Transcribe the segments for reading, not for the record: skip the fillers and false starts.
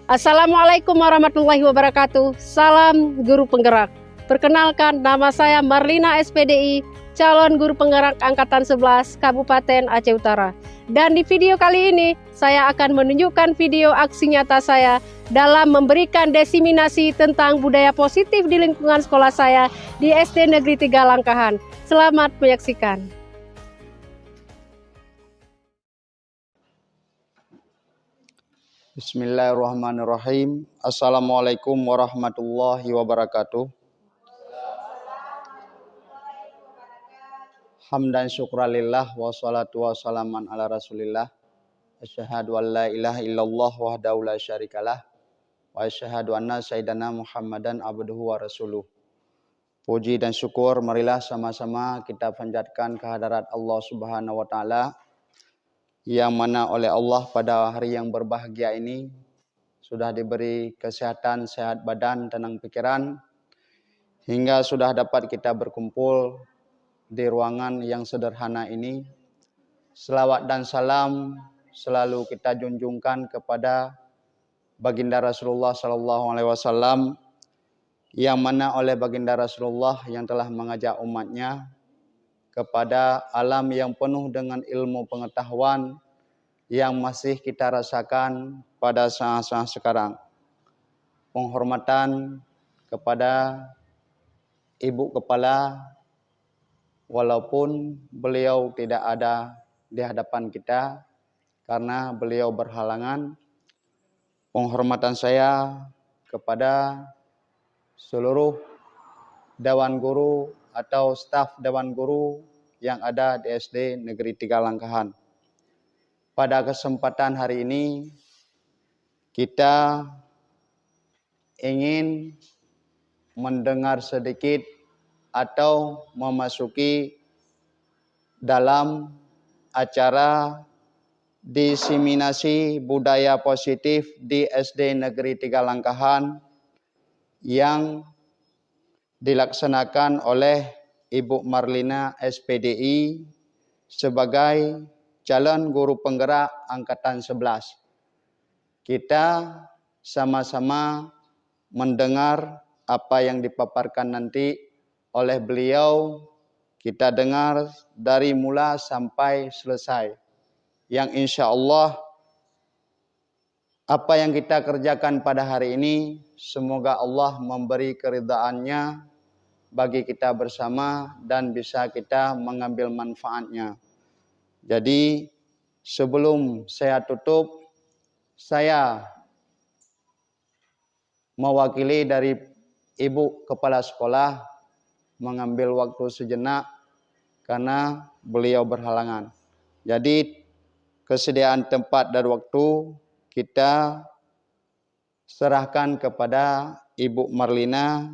Assalamualaikum warahmatullahi wabarakatuh. Salam guru penggerak. Perkenalkan, nama saya Marlina SPDI, calon guru penggerak angkatan 11 Kabupaten Aceh Utara. Dan di video kali ini saya akan menunjukkan video aksi nyata saya dalam memberikan diseminasi tentang budaya positif di lingkungan sekolah saya di SD Negeri 3 Langkahan. Selamat menyaksikan. Bismillahirrahmanirrahim. Assalamualaikum warahmatullahi wabarakatuh. Hamdan syukralillah wassalatu wassalaman ala rasulillah. Asyhadu an la ilaha illallah wahdahu la syarikalah wa asyhadu anna sayyidana Muhammadan abduhu wa rasuluh. Puji dan syukur marilah sama-sama kita panjatkan kehadirat Allah Subhanahu wa taala, yang mana oleh Allah pada hari yang berbahagia ini sudah diberi kesehatan, sehat badan, tenang pikiran, hingga sudah dapat kita berkumpul di ruangan yang sederhana ini. Selawat dan salam selalu kita junjungkan kepada baginda Rasulullah SAW, yang mana oleh baginda Rasulullah yang telah mengajak umatnya kepada alam yang penuh dengan ilmu pengetahuan yang masih kita rasakan pada saat-saat sekarang. Penghormatan kepada Ibu Kepala, walaupun beliau tidak ada di hadapan kita karena beliau berhalangan. Penghormatan saya kepada seluruh Dewan Guru atau staf Dewan Guru yang ada di SD Negeri 3 Langkahan. Pada kesempatan hari ini kita ingin mendengar sedikit atau memasuki dalam acara diseminasi budaya positif di SD Negeri 3 Langkahan yang dilaksanakan oleh Ibu Marlina SPDI sebagai calon guru penggerak angkatan 11. Kita sama-sama mendengar apa yang dipaparkan nanti oleh beliau. Kita dengar dari mula sampai selesai, yang insya Allah apa yang kita kerjakan pada hari ini, semoga Allah memberi keridhaannya bagi kita bersama dan bisa kita mengambil manfaatnya. Jadi sebelum saya tutup, saya mewakili dari Ibu Kepala Sekolah mengambil waktu sejenak karena beliau berhalangan. Jadi kesediaan tempat dan waktu kita serahkan kepada Ibu Marlina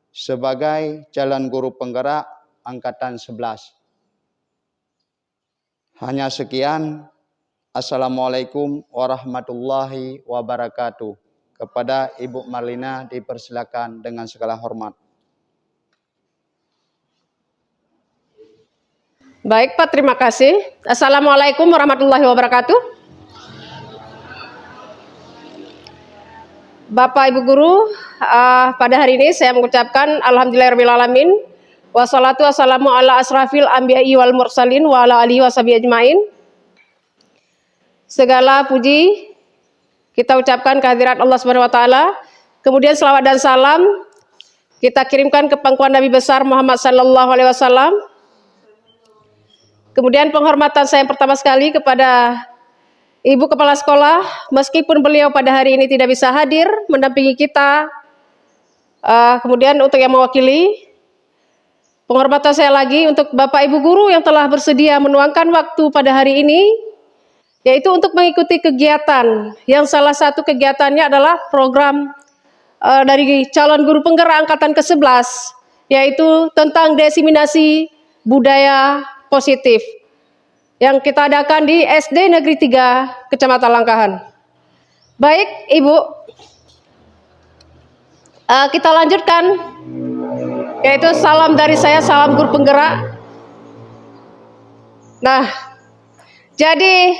sebagai calon guru penggerak angkatan 11. Hanya sekian. Assalamualaikum warahmatullahi wabarakatuh. Kepada Ibu Marlina dipersilakan dengan segala hormat. Baik Pak, terima kasih. Assalamualaikum warahmatullahi wabarakatuh. Bapak Ibu Guru, pada hari ini saya mengucapkan alhamdulillahirrahmanirrahim, wassalatu wassalamu ala asrafil anbiya'i wal mursalin wa ala alihi washabihi ajmain. Segala puji kita ucapkan kehadirat Allah Subhanahu wa taala. Kemudian selawat dan salam kita kirimkan ke pangkuan Nabi besar Muhammad sallallahu alaihi wasallam. Kemudian penghormatan saya yang pertama sekali kepada Ibu Kepala Sekolah, meskipun beliau pada hari ini tidak bisa hadir mendampingi kita. Kemudian untuk yang mewakili, penghormatan saya lagi untuk Bapak Ibu Guru yang telah bersedia meluangkan waktu pada hari ini, yaitu untuk mengikuti kegiatan yang salah satu kegiatannya adalah program dari calon guru penggerak angkatan ke-11, yaitu tentang diseminasi budaya positif yang kita adakan di SD Negeri 3 Kecamatan Langkahan. Baik Ibu, kita lanjutkan, yaitu salam dari saya, salam guru penggerak. Nah, jadi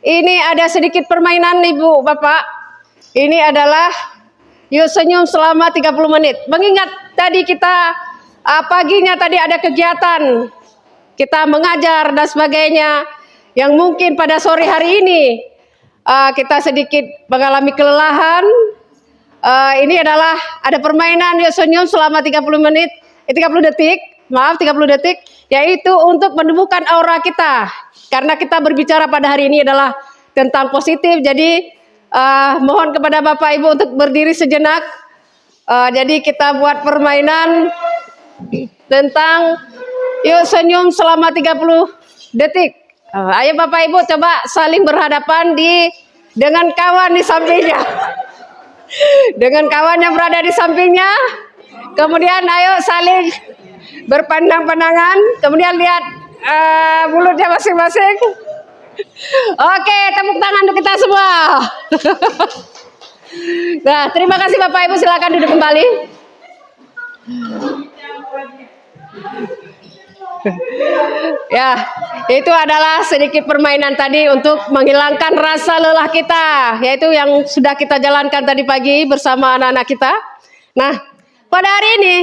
ini ada sedikit permainan Ibu Bapak. Ini adalah yuk senyum selama 30 menit. Mengingat tadi kita paginya tadi ada kegiatan, kita mengajar dan sebagainya, yang mungkin pada sore hari ini kita sedikit mengalami kelelahan. Ini adalah ada permainan yuk senyum selama 30 menit, 30 detik, maaf 30 detik, yaitu untuk menumbuhkan aura kita. Karena kita berbicara pada hari ini adalah tentang positif, jadi mohon kepada Bapak Ibu untuk berdiri sejenak. Jadi kita buat permainan tentang yuk senyum selama 30 detik. Ayo Bapak Ibu coba saling berhadapan dengan kawan di sampingnya. Dengan kawan yang berada di sampingnya. Kemudian ayo saling berpandang-pandangan. Kemudian lihat mulutnya masing-masing. Oke, tepuk tangan untuk kita semua. Nah, terima kasih Bapak Ibu, silakan duduk kembali. Ya, itu adalah sedikit permainan tadi untuk menghilangkan rasa lelah kita, yaitu yang sudah kita jalankan tadi pagi bersama anak-anak kita. Nah, pada hari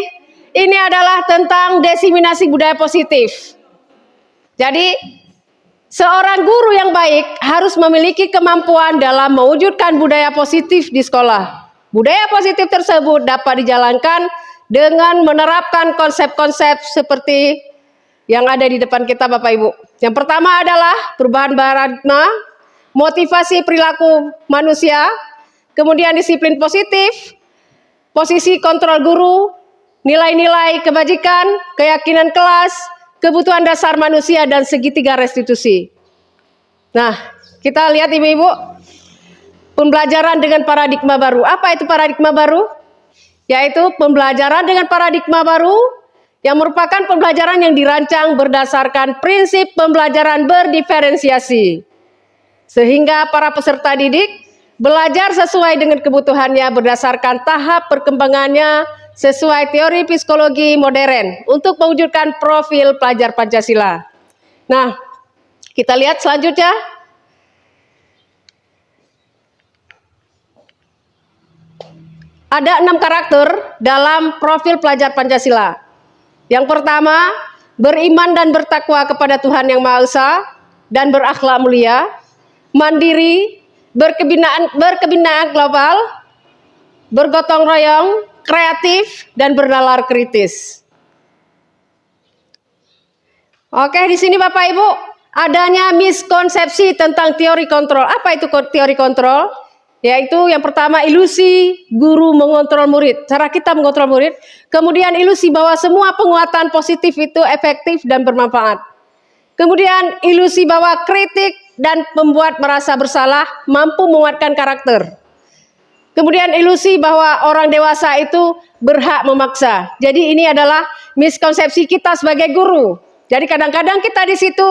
ini adalah tentang diseminasi budaya positif. Jadi, seorang guru yang baik harus memiliki kemampuan dalam mewujudkan budaya positif di sekolah. Budaya positif tersebut dapat dijalankan dengan menerapkan konsep-konsep seperti yang ada di depan kita Bapak Ibu. Yang pertama adalah perubahan paradigma, motivasi perilaku manusia, kemudian disiplin positif, posisi kontrol guru, nilai-nilai kebajikan, keyakinan kelas, kebutuhan dasar manusia, dan segitiga restitusi. Nah, kita lihat Ibu-Ibu, pembelajaran dengan paradigma baru. Apa itu paradigma baru? Yaitu pembelajaran dengan paradigma baru yang merupakan pembelajaran yang dirancang berdasarkan prinsip pembelajaran berdiferensiasi. Sehingga para peserta didik belajar sesuai dengan kebutuhannya berdasarkan tahap perkembangannya sesuai teori psikologi modern untuk mewujudkan profil pelajar Pancasila. Nah, kita lihat selanjutnya. Ada 6 karakter dalam profil pelajar Pancasila. Yang pertama, beriman dan bertakwa kepada Tuhan Yang Maha Esa dan berakhlak mulia, mandiri, berkebinaan global, bergotong royong, kreatif, dan bernalar kritis. Oke, di sini Bapak Ibu, adanya miskonsepsi tentang teori kontrol. Apa itu teori kontrol? Yaitu yang pertama ilusi guru mengontrol murid, cara kita mengontrol murid. Kemudian ilusi bahwa semua penguatan positif itu efektif dan bermanfaat. Kemudian ilusi bahwa kritik dan membuat merasa bersalah mampu menguatkan karakter. Kemudian ilusi bahwa orang dewasa itu berhak memaksa. Jadi ini adalah miskonsepsi kita sebagai guru. Jadi kadang-kadang kita di situ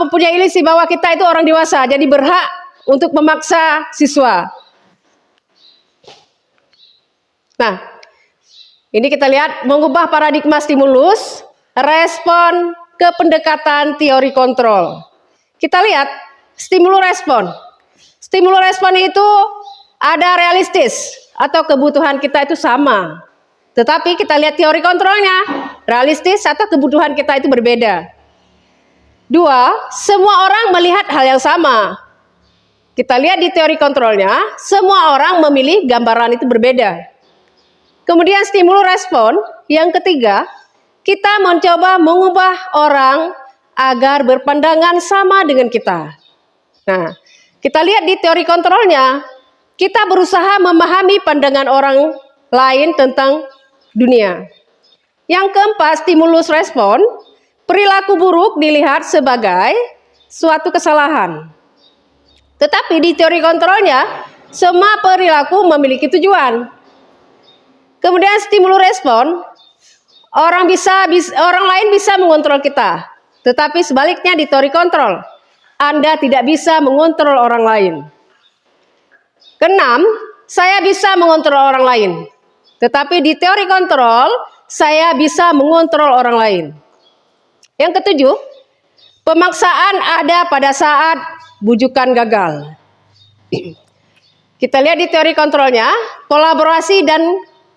mempunyai ilusi bahwa kita itu orang dewasa, jadi berhak untuk memaksa siswa. Nah, ini kita lihat mengubah paradigma stimulus, respon ke pendekatan teori kontrol. Kita lihat stimulus respon. Stimulus respon itu ada realistis atau kebutuhan kita itu sama. Tetapi kita lihat teori kontrolnya, realistis atau kebutuhan kita itu berbeda. 2, semua orang melihat hal yang sama. Kita lihat di teori kontrolnya, semua orang memilih gambaran itu berbeda. Kemudian stimulus respon, yang ketiga, kita mencoba mengubah orang agar berpandangan sama dengan kita. Nah, kita lihat di teori kontrolnya, kita berusaha memahami pandangan orang lain tentang dunia. Yang keempat, stimulus respon, perilaku buruk dilihat sebagai suatu kesalahan. Tetapi di teori kontrolnya, semua perilaku memiliki tujuan. Kemudian stimulus respon, orang lain bisa mengontrol kita. Tetapi sebaliknya di teori kontrol, Anda tidak bisa mengontrol orang lain. Keenam, saya bisa mengontrol orang lain. Tetapi di teori kontrol, saya bisa mengontrol orang lain. Yang ketujuh, pemaksaan ada pada saat bujukan gagal. Kita lihat di teori kontrolnya, kolaborasi dan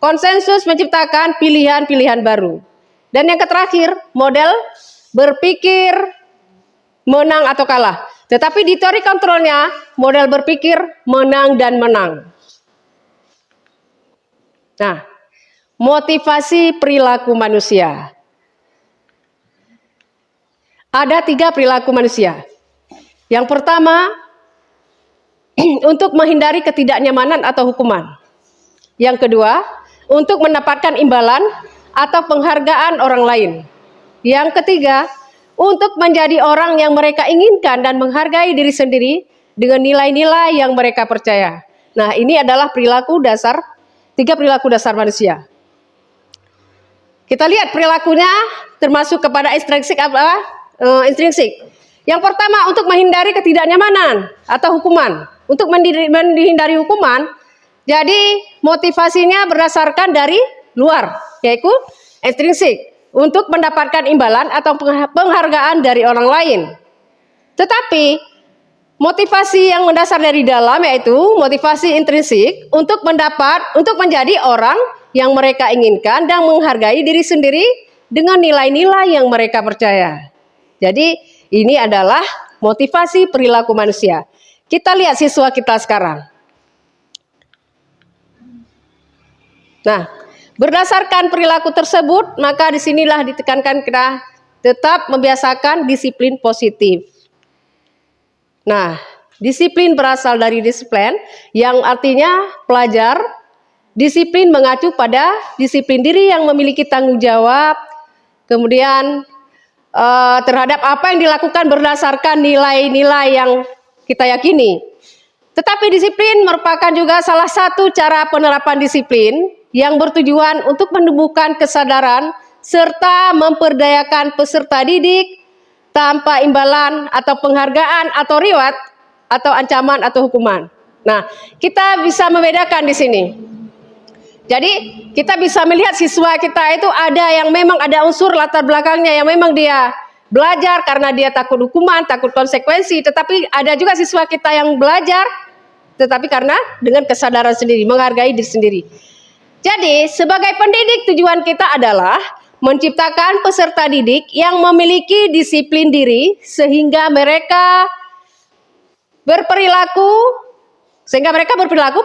konsensus menciptakan pilihan-pilihan baru. Dan yang terakhir, model berpikir menang atau kalah. Tetapi di teori kontrolnya, model berpikir menang dan menang. Nah, motivasi perilaku manusia. Ada 3 perilaku manusia. Yang pertama, untuk menghindari ketidaknyamanan atau hukuman. Yang kedua, untuk mendapatkan imbalan atau penghargaan orang lain. Yang ketiga, untuk menjadi orang yang mereka inginkan dan menghargai diri sendiri dengan nilai-nilai yang mereka percaya. Nah, ini adalah perilaku dasar, 3 perilaku dasar manusia. Kita lihat perilakunya termasuk kepada intrinsik intrinsik. Yang pertama, untuk menghindari ketidaknyamanan atau hukuman. Untuk menghindari hukuman, jadi motivasinya berdasarkan dari luar, yaitu intrinsik. Untuk mendapatkan imbalan atau penghargaan dari orang lain. Tetapi motivasi yang mendasar dari dalam yaitu motivasi intrinsik untuk menjadi orang yang mereka inginkan dan menghargai diri sendiri dengan nilai-nilai yang mereka percaya. Jadi ini adalah motivasi perilaku manusia. Kita lihat siswa kita sekarang. Nah, berdasarkan perilaku tersebut, maka disinilah ditekankan kita tetap membiasakan disiplin positif. Nah, disiplin berasal dari disiplin yang artinya pelajar. Disiplin mengacu pada disiplin diri yang memiliki tanggung jawab, kemudian terhadap apa yang dilakukan berdasarkan nilai-nilai yang kita yakini. Tetapi disiplin merupakan juga salah satu cara penerapan disiplin yang bertujuan untuk menumbuhkan kesadaran serta memperdayakan peserta didik tanpa imbalan atau penghargaan atau reward atau ancaman atau hukuman. Nah, kita bisa membedakan di sini. Jadi, kita bisa melihat siswa kita itu ada yang memang ada unsur latar belakangnya yang memang dia belajar karena dia takut hukuman, takut konsekuensi, tetapi ada juga siswa kita yang belajar tetapi karena dengan kesadaran sendiri, menghargai diri sendiri. Jadi, sebagai pendidik tujuan kita adalah menciptakan peserta didik yang memiliki disiplin diri sehingga mereka berperilaku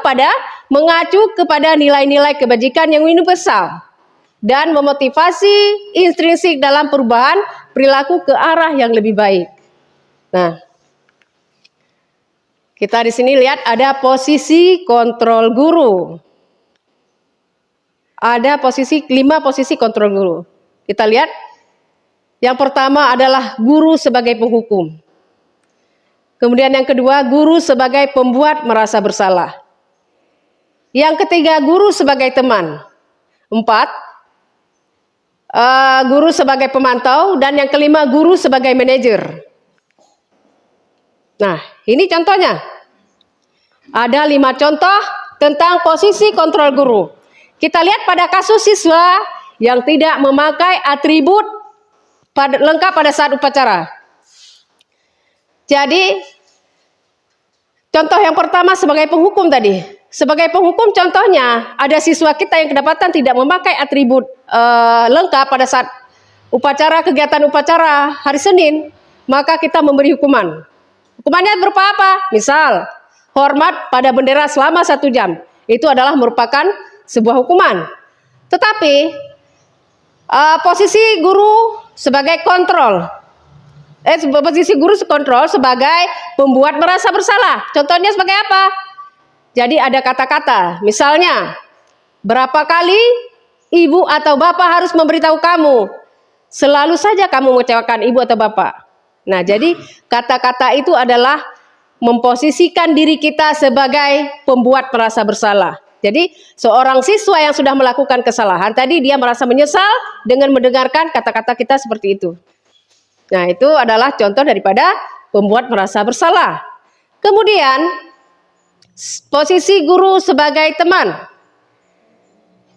pada mengacu kepada nilai-nilai kebajikan yang universal dan memotivasi intrinsik dalam perubahan perilaku ke arah yang lebih baik. Nah, kita di sini lihat ada posisi kontrol guru. Ada 5 posisi kontrol guru. Kita lihat. Yang pertama adalah guru sebagai penghukum. Kemudian yang kedua, guru sebagai pembuat merasa bersalah. Yang ketiga, guru sebagai teman. 4, guru sebagai pemantau. Dan yang kelima, guru sebagai manajer. Nah, ini contohnya. Ada 5 contoh tentang posisi kontrol guru. Kita lihat pada kasus siswa yang tidak memakai atribut lengkap pada saat upacara. Jadi, contoh yang pertama sebagai penghukum tadi. Sebagai penghukum contohnya, ada siswa kita yang kedapatan tidak memakai atribut lengkap pada saat kegiatan upacara hari Senin, maka kita memberi hukuman. Hukumannya berupa apa? Misal, hormat pada bendera selama 1 jam. Itu adalah merupakan sebuah hukuman. Tetapi posisi guru sebagai kontrol. Posisi guru kontrol sebagai pembuat merasa bersalah. Contohnya sebagai apa? Jadi ada kata-kata. Misalnya, berapa kali ibu atau bapak harus memberitahu kamu? Selalu saja kamu mengecewakan ibu atau bapak. Nah, jadi kata-kata itu adalah memposisikan diri kita sebagai pembuat merasa bersalah. Jadi seorang siswa yang sudah melakukan kesalahan tadi dia merasa menyesal dengan mendengarkan kata-kata kita seperti itu. Nah, itu adalah contoh daripada pembuat merasa bersalah. Kemudian posisi guru sebagai teman.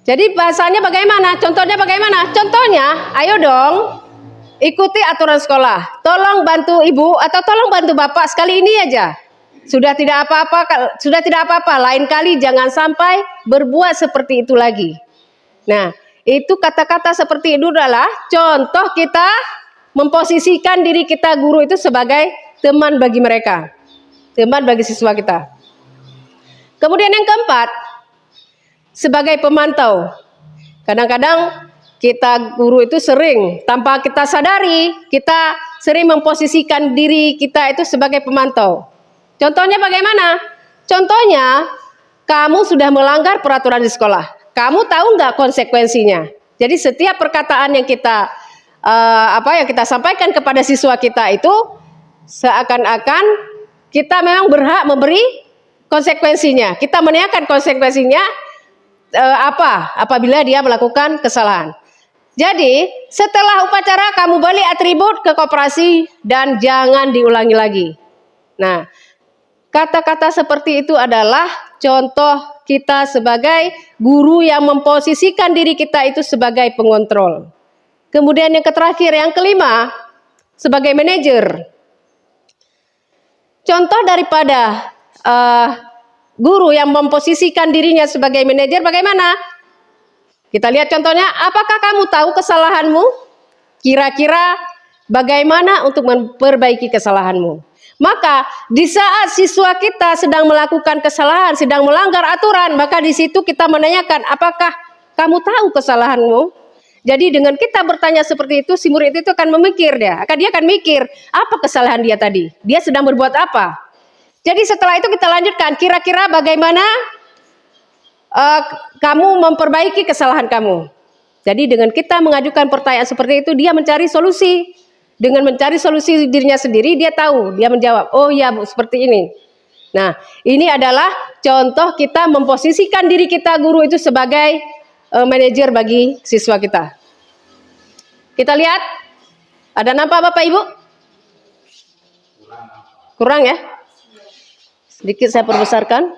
Jadi bahasanya bagaimana? Contohnya bagaimana? Contohnya, ayo dong ikuti aturan sekolah. Tolong bantu ibu atau tolong bantu bapak sekali ini aja. Sudah tidak apa-apa, lain kali jangan sampai berbuat seperti itu lagi. Nah, itu kata-kata seperti itu adalah contoh kita memposisikan diri kita guru itu sebagai teman bagi mereka, teman bagi siswa kita. Kemudian yang keempat, sebagai pemantau. Kadang-kadang kita guru itu sering tanpa kita sadari, kita sering memposisikan diri kita itu sebagai pemantau. Contohnya bagaimana? Contohnya, kamu sudah melanggar peraturan di sekolah. Kamu tahu nggak konsekuensinya? Jadi setiap perkataan yang kita yang kita sampaikan kepada siswa kita itu seakan-akan kita memang berhak memberi konsekuensinya. Kita menanyakan konsekuensinya apabila dia melakukan kesalahan. Jadi setelah upacara kamu balik atribut ke koperasi dan jangan diulangi lagi. Nah, kata-kata seperti itu adalah contoh kita sebagai guru yang memposisikan diri kita itu sebagai pengontrol. Kemudian yang terakhir, yang kelima, sebagai manajer. Contoh daripada guru yang memposisikan dirinya sebagai manajer bagaimana? Kita lihat contohnya, apakah kamu tahu kesalahanmu? Kira-kira bagaimana untuk memperbaiki kesalahanmu? Maka di saat siswa kita sedang melakukan kesalahan, sedang melanggar aturan, maka di situ kita menanyakan, apakah kamu tahu kesalahanmu? Jadi dengan kita bertanya seperti itu, si murid itu akan memikir dia akan mikir, apa kesalahan dia tadi? Dia sedang berbuat apa? Jadi setelah itu kita lanjutkan, kira-kira bagaimana kamu memperbaiki kesalahan kamu? Jadi dengan kita mengajukan pertanyaan seperti itu, dia mencari solusi. Dengan mencari solusi dirinya sendiri, dia tahu, dia menjawab, oh ya Bu, seperti ini. Nah, ini adalah contoh kita memposisikan diri kita guru itu sebagai manajer bagi siswa kita. Kita lihat, ada nampak Bapak Ibu? Kurang ya? Sedikit saya perbesarkan.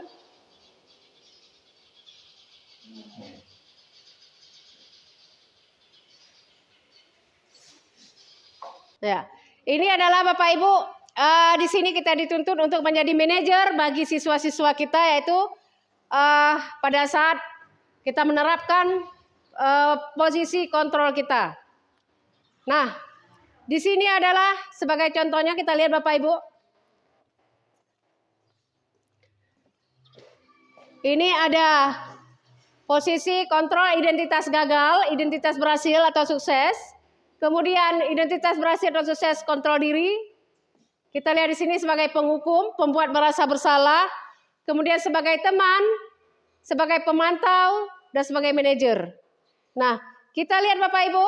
Ya, ini adalah Bapak Ibu, di sini kita dituntut untuk menjadi manajer bagi siswa-siswa kita, yaitu pada saat kita menerapkan posisi kontrol kita. Nah, di sini adalah sebagai contohnya kita lihat Bapak Ibu. Ini ada posisi kontrol identitas gagal, identitas berhasil atau sukses. Kemudian identitas berhasil atau sukses kontrol diri. Kita lihat di sini sebagai penghukum, pembuat merasa bersalah. Kemudian sebagai teman, sebagai pemantau, dan sebagai manajer. Nah, kita lihat Bapak Ibu,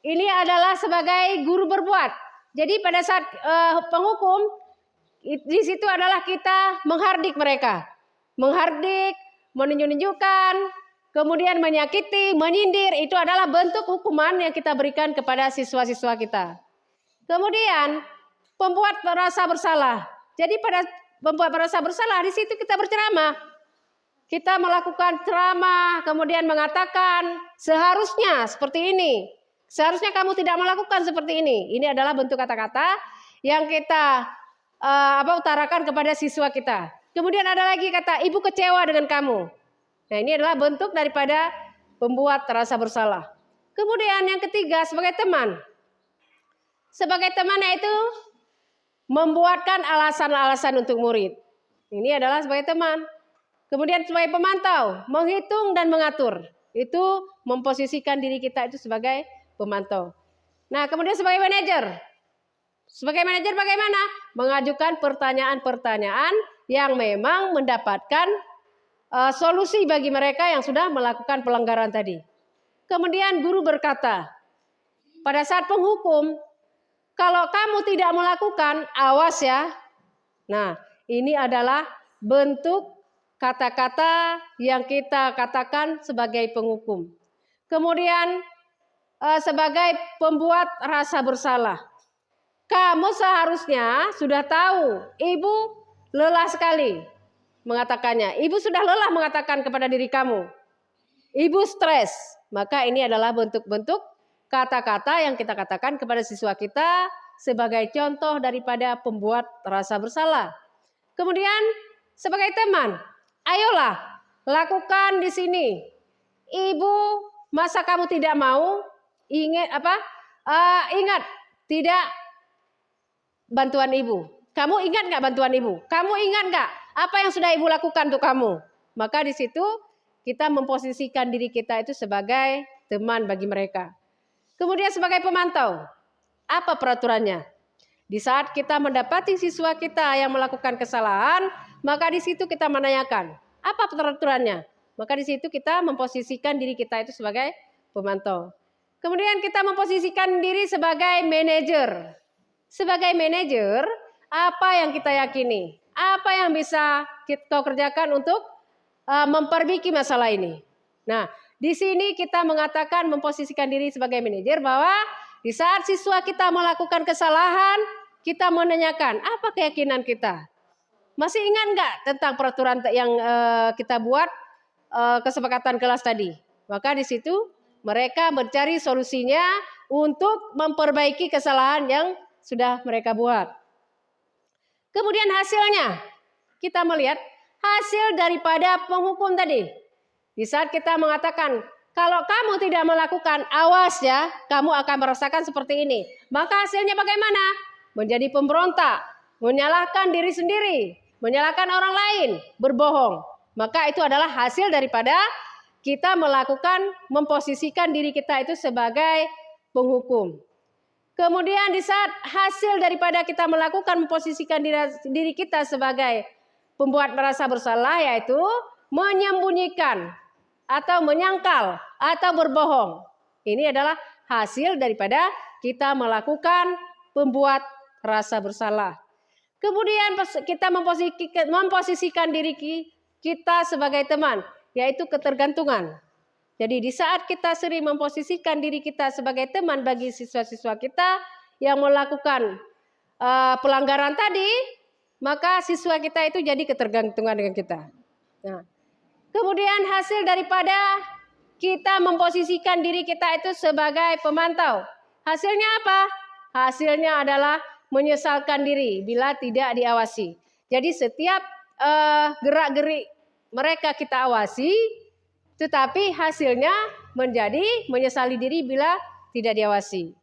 ini adalah sebagai guru berbuat. Jadi pada saat penghukum, di situ adalah kita menghardik mereka. Menghardik, menunjuk-nunjukkan, kemudian menyakiti, menyindir, itu adalah bentuk hukuman yang kita berikan kepada siswa-siswa kita. Kemudian pembuat merasa bersalah. Jadi pada pembuat merasa bersalah, di situ kita berceramah. Kita melakukan ceramah, kemudian mengatakan seharusnya seperti ini. Seharusnya kamu tidak melakukan seperti ini. Ini adalah bentuk kata-kata yang kita utarakan kepada siswa kita. Kemudian ada lagi kata, ibu kecewa dengan kamu. Nah, ini adalah bentuk daripada pembuat rasa bersalah. Kemudian yang ketiga, sebagai teman. Sebagai teman yaitu membuatkan alasan-alasan untuk murid. Ini adalah sebagai teman. Kemudian sebagai pemantau, menghitung dan mengatur. Itu memposisikan diri kita itu sebagai pemantau. Nah, kemudian sebagai manajer. Sebagai manajer bagaimana? Mengajukan pertanyaan-pertanyaan yang memang mendapatkan solusi bagi mereka yang sudah melakukan pelanggaran tadi. Kemudian guru berkata, pada saat penghukum, kalau kamu tidak melakukan, awas ya. Nah, ini adalah bentuk kata-kata yang kita katakan sebagai penghukum. Kemudian sebagai pembuat rasa bersalah. Kamu seharusnya sudah tahu, ibu lelah sekali mengatakannya. Ibu sudah lelah mengatakan kepada diri kamu. Ibu stres. Maka ini adalah bentuk-bentuk kata-kata yang kita katakan kepada siswa kita sebagai contoh daripada pembuat rasa bersalah. Kemudian sebagai teman, ayolah lakukan di sini. Ibu, masa kamu tidak mau? Ingat tidak bantuan ibu. Kamu ingat nggak bantuan ibu? Kamu ingat nggak apa yang sudah ibu lakukan untuk kamu? Maka di situ kita memposisikan diri kita itu sebagai teman bagi mereka. Kemudian sebagai pemantau, apa peraturannya? Di saat kita mendapati siswa kita yang melakukan kesalahan, maka di situ kita menanyakan, apa peraturannya? Maka di situ kita memposisikan diri kita itu sebagai pemantau. Kemudian kita memposisikan diri sebagai manajer. Sebagai manajer, apa yang kita yakini? Apa yang bisa kita kerjakan untuk memperbaiki masalah ini? Nah, di sini kita mengatakan memposisikan diri sebagai manajer bahwa di saat siswa kita melakukan kesalahan, kita menanyakan apa keyakinan kita. Masih ingat nggak tentang peraturan yang kita buat kesepakatan kelas tadi? Maka di situ mereka mencari solusinya untuk memperbaiki kesalahan yang sudah mereka buat. Kemudian hasilnya, kita melihat hasil daripada penghukum tadi. Di saat kita mengatakan, kalau kamu tidak melakukan, awas ya, kamu akan merasakan seperti ini. Maka hasilnya bagaimana? Menjadi pemberontak, menyalahkan diri sendiri, menyalahkan orang lain, berbohong. Maka itu adalah hasil daripada kita melakukan, memposisikan diri kita itu sebagai penghukum. Kemudian di saat hasil daripada kita melakukan memposisikan diri kita sebagai pembuat merasa bersalah, yaitu menyembunyikan atau menyangkal atau berbohong. Ini adalah hasil daripada kita melakukan pembuat rasa bersalah. Kemudian kita memposisikan diri kita sebagai teman, yaitu ketergantungan. Jadi di saat kita sering memposisikan diri kita sebagai teman bagi siswa-siswa kita yang melakukan pelanggaran tadi, maka siswa kita itu jadi ketergantungan dengan kita. Nah, kemudian hasil daripada kita memposisikan diri kita itu sebagai pemantau, hasilnya apa? Hasilnya adalah menyesalkan diri bila tidak diawasi. Jadi setiap gerak-gerik mereka kita awasi, tetapi hasilnya menjadi menyesali diri bila tidak diawasi.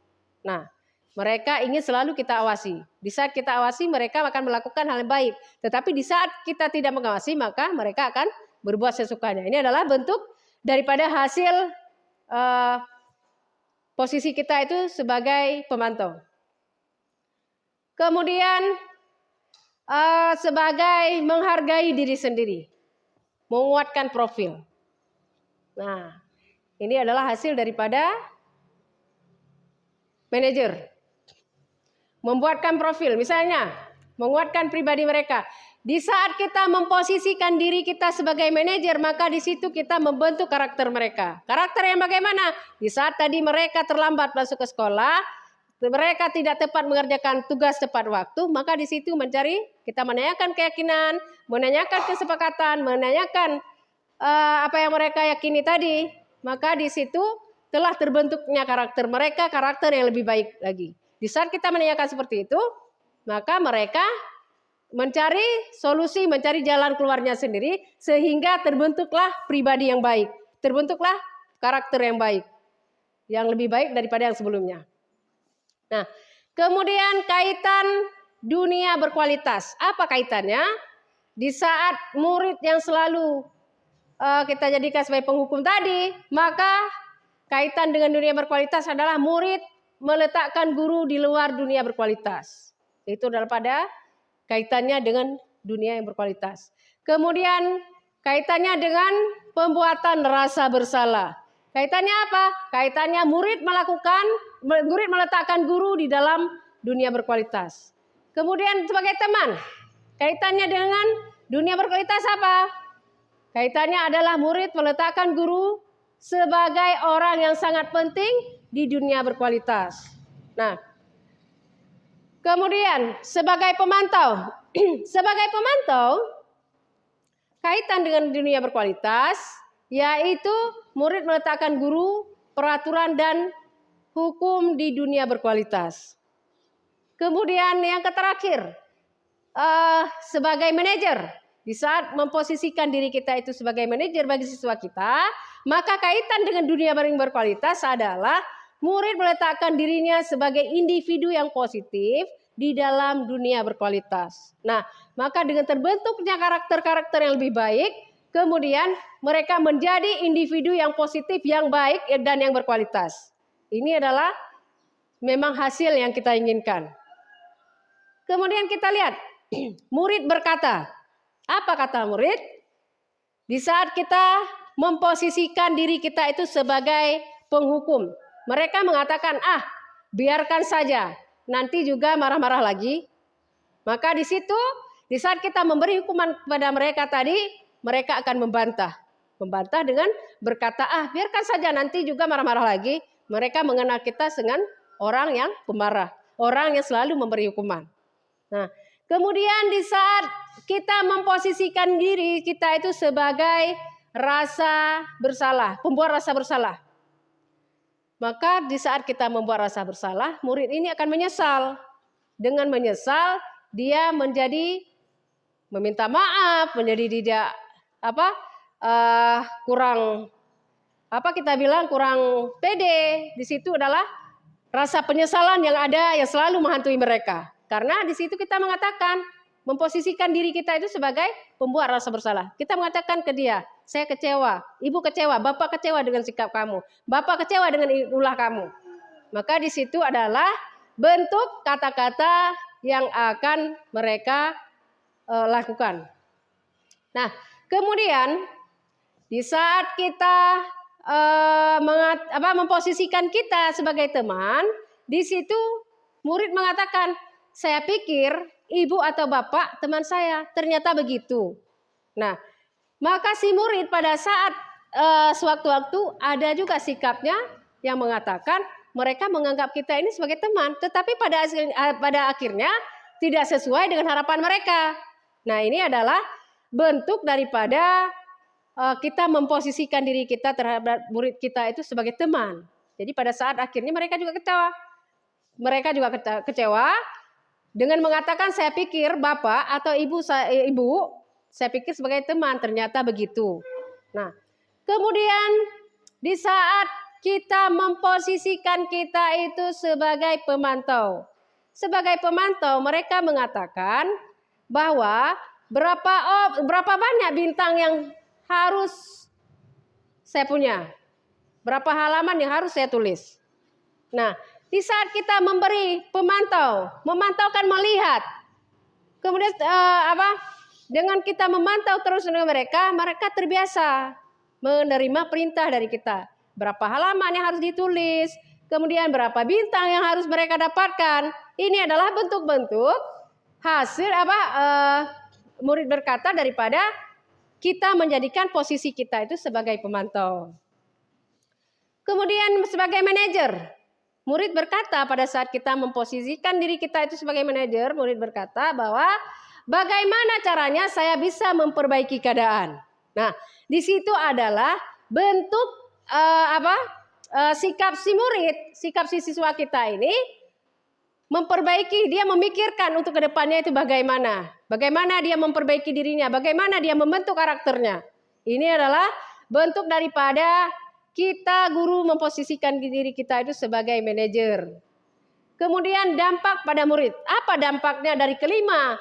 Nah, mereka ingin selalu kita awasi. Di saat kita awasi, mereka akan melakukan hal yang baik. Tetapi di saat kita tidak mengawasi, maka mereka akan berbuat sesukanya. Ini adalah bentuk daripada hasil posisi kita itu sebagai pemantau. Kemudian sebagai menghargai diri sendiri, menguatkan profil. Nah, ini adalah hasil daripada manajer. Membuatkan profil, misalnya menguatkan pribadi mereka. Di saat kita memposisikan diri kita sebagai manajer, maka di situ kita membentuk karakter mereka. Karakter yang bagaimana? Di saat tadi mereka terlambat masuk ke sekolah, mereka tidak tepat mengerjakan tugas tepat waktu, maka di situ kita menanyakan keyakinan, menanyakan kesepakatan, menanyakan apa yang mereka yakini tadi, maka di situ telah terbentuknya karakter mereka, karakter yang lebih baik lagi. Di saat kita menanyakan seperti itu, maka mereka mencari solusi, mencari jalan keluarnya sendiri, sehingga terbentuklah pribadi yang baik, terbentuklah karakter yang baik, yang lebih baik daripada yang sebelumnya. Nah, kemudian kaitan dunia berkualitas. Apa kaitannya? Di saat murid yang selalu kita jadikan sebagai penghukum tadi, maka kaitan dengan dunia berkualitas adalah murid meletakkan guru di luar dunia berkualitas. Itu daripada kaitannya dengan dunia yang berkualitas. Kemudian kaitannya dengan pembuatan rasa bersalah. Kaitannya apa? Kaitannya murid meletakkan guru di dalam dunia berkualitas. Kemudian sebagai teman, kaitannya dengan dunia berkualitas apa? Kaitannya adalah murid meletakkan guru sebagai orang yang sangat penting di dunia berkualitas. Nah, kemudian sebagai pemantau, kaitan dengan dunia berkualitas, yaitu murid meletakkan guru, peraturan dan hukum di dunia berkualitas. Kemudian yang terakhir, sebagai manajer. Di saat memposisikan diri kita itu sebagai manajer bagi siswa kita, maka kaitan dengan dunia yang berkualitas adalah murid meletakkan dirinya sebagai individu yang positif di dalam dunia berkualitas. Nah, maka dengan terbentuknya karakter-karakter yang lebih baik, kemudian mereka menjadi individu yang positif, yang baik, dan yang berkualitas. Ini adalah memang hasil yang kita inginkan. Kemudian kita lihat, murid berkata, apa kata murid? Di saat kita memposisikan diri kita itu sebagai penghukum, mereka mengatakan, biarkan saja, nanti juga marah-marah lagi. Maka di situ, di saat kita memberi hukuman kepada mereka tadi, mereka akan membantah. Membantah dengan berkata, biarkan saja, nanti juga marah-marah lagi. Mereka mengenal kita dengan orang yang pemarah, orang yang selalu memberi hukuman. Nah, kemudian di saat kita memposisikan diri kita itu sebagai rasa bersalah, pembuat rasa bersalah. Maka di saat kita membuat rasa bersalah, murid ini akan menyesal. Dengan menyesal, dia menjadi meminta maaf, menjadi tidak kurang pede. Di situ adalah rasa penyesalan yang ada yang selalu menghantui mereka. Karena di situ kita mengatakan, memposisikan diri kita itu sebagai pembuat rasa bersalah. Kita mengatakan ke dia, saya kecewa, ibu kecewa, bapak kecewa dengan sikap kamu, bapak kecewa dengan ulah kamu. Maka di situ adalah bentuk kata-kata yang akan mereka lakukan. Nah, kemudian di saat kita memposisikan kita sebagai teman, di situ murid mengatakan, saya pikir ibu atau bapak teman saya, ternyata begitu. Nah, maka si murid pada saat sewaktu-waktu ada juga sikapnya yang mengatakan mereka menganggap kita ini sebagai teman, tetapi pada akhirnya tidak sesuai dengan harapan mereka. Nah, ini adalah bentuk daripada kita memposisikan diri kita terhadap murid kita itu sebagai teman. Jadi pada saat akhirnya mereka juga kecewa. Mereka juga kecewa dengan mengatakan saya pikir bapak atau ibu saya pikir sebagai teman, ternyata begitu. Nah, kemudian di saat kita memposisikan kita itu sebagai pemantau. Sebagai pemantau mereka mengatakan bahwa berapa banyak bintang yang harus saya punya. Berapa halaman yang harus saya tulis. Nah, di saat kita memberi memantau kan melihat. Kemudian dengan kita memantau terus dengan mereka terbiasa menerima perintah dari kita. Berapa halaman yang harus ditulis, kemudian berapa bintang yang harus mereka dapatkan. Ini adalah bentuk-bentuk hasil murid berkata daripada kita menjadikan posisi kita itu sebagai pemantau. Kemudian sebagai manajer, murid berkata pada saat kita memposisikan diri kita itu sebagai manajer, murid berkata bahwa bagaimana caranya saya bisa memperbaiki keadaan. Nah, di situ adalah bentuk sikap si murid, sikap si siswa kita ini memperbaiki, dia memikirkan untuk kedepannya itu bagaimana. Bagaimana dia memperbaiki dirinya, bagaimana dia membentuk karakternya. Ini adalah bentuk daripada kita guru memposisikan diri kita itu sebagai manajer. Kemudian dampak pada murid. Apa dampaknya dari kelima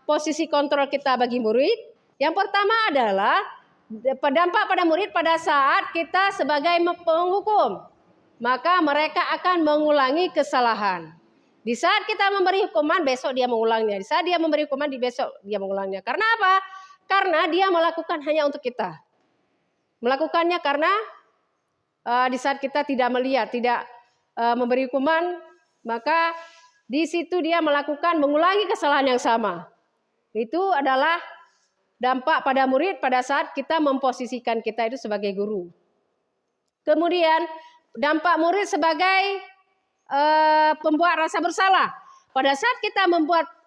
posisi kontrol kita bagi murid? Yang pertama adalah dampak pada murid pada saat kita sebagai penghukum. Maka mereka akan mengulangi kesalahan. Di saat kita memberi hukuman, besok dia mengulangnya. Di saat dia memberi hukuman, di besok dia mengulangnya. Karena apa? Karena dia melakukan hanya untuk kita. Melakukannya karena di saat kita tidak melihat, tidak memberi hukuman, maka di situ dia mengulangi kesalahan yang sama. Itu adalah dampak pada murid pada saat kita memposisikan kita itu sebagai guru. Kemudian dampak murid sebagai pembuat rasa bersalah. Pada saat kita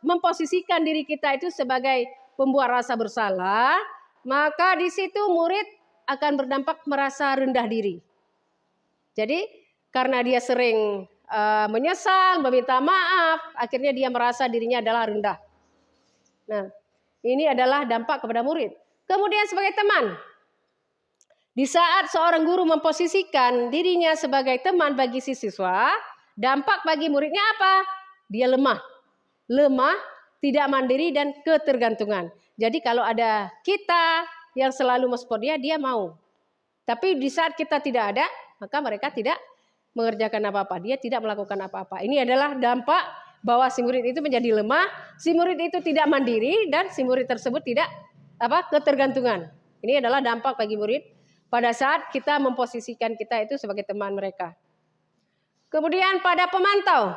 memposisikan diri kita itu sebagai pembuat rasa bersalah, maka di situ murid akan berdampak merasa rendah diri. Jadi karena dia sering menyesal, meminta maaf, akhirnya dia merasa dirinya adalah rendah. Nah, ini adalah dampak kepada murid. Kemudian sebagai teman, di saat seorang guru memposisikan dirinya sebagai teman bagi si siswa, dampak bagi muridnya apa? Dia lemah, tidak mandiri dan ketergantungan. Jadi kalau ada kita yang selalu mensupport dia, dia mau. Tapi di saat kita tidak ada, maka mereka tidak mengerjakan apa-apa. Dia tidak melakukan apa-apa. Ini adalah dampak bahwa si murid itu menjadi lemah, si murid itu tidak mandiri, dan si murid tersebut tidak ketergantungan. Ini adalah dampak bagi murid pada saat kita memposisikan kita itu sebagai teman mereka. Kemudian pada pemantau,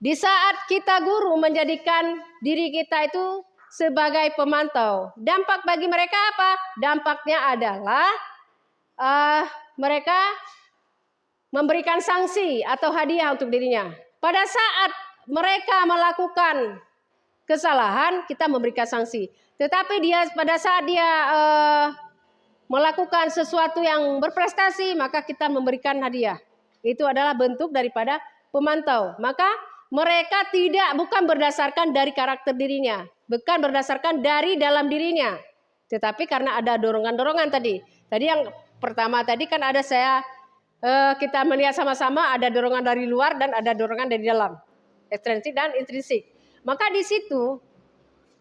di saat kita guru menjadikan diri kita itu sebagai pemantau, dampak bagi mereka apa? Dampaknya adalah mereka memberikan sanksi atau hadiah untuk dirinya. Pada saat mereka melakukan kesalahan, kita memberikan sanksi. Tetapi pada saat dia melakukan sesuatu yang berprestasi, maka kita memberikan hadiah. Itu adalah bentuk daripada pemantau. Maka mereka bukan berdasarkan dari karakter dirinya, bukan berdasarkan dari dalam dirinya, tetapi karena ada dorongan-dorongan tadi. Tadi yang pertama tadi kan ada kita melihat sama-sama ada dorongan dari luar dan ada dorongan dari dalam, ekstrinsik dan intrinsik. Maka di situ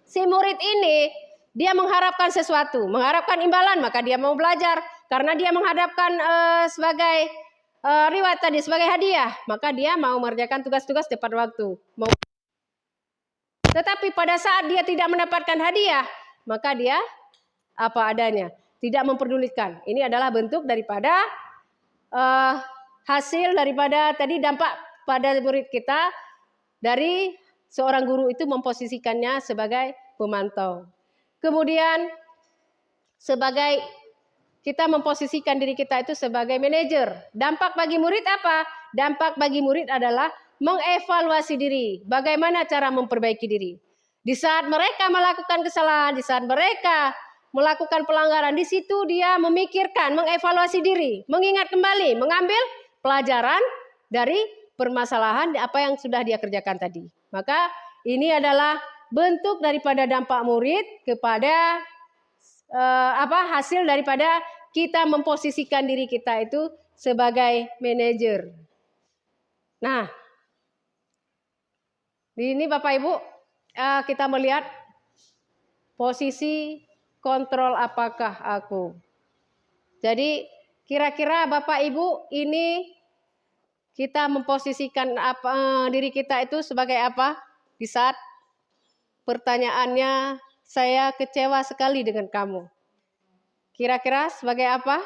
si murid ini dia mengharapkan sesuatu, mengharapkan imbalan, maka dia mau belajar karena dia menghadapkan sebagai riwayat tadi sebagai hadiah, maka dia mau mengerjakan tugas-tugas tepat waktu. Tetapi pada saat dia tidak mendapatkan hadiah, maka dia apa adanya, tidak memperdulikan. Ini adalah bentuk daripada hasil daripada tadi dampak pada murid kita dari seorang guru itu memposisikannya sebagai pemantau. Kemudian sebagai kita memposisikan diri kita itu sebagai manajer. Dampak bagi murid apa? Dampak bagi murid adalah mengevaluasi diri. Bagaimana cara memperbaiki diri. Di saat mereka melakukan kesalahan, di saat mereka melakukan pelanggaran, di situ dia memikirkan, mengevaluasi diri, mengingat kembali, mengambil pelajaran dari permasalahan apa yang sudah dia kerjakan tadi. Maka ini adalah bentuk daripada dampak murid kepada hasil daripada kita memposisikan diri kita itu sebagai manajer. Nah, di ini Bapak Ibu kita melihat posisi kontrol apakah aku. Jadi kira-kira Bapak Ibu ini kita memposisikan diri kita itu sebagai apa? Di saat pertanyaannya, saya kecewa sekali dengan kamu. Kira-kira sebagai apa?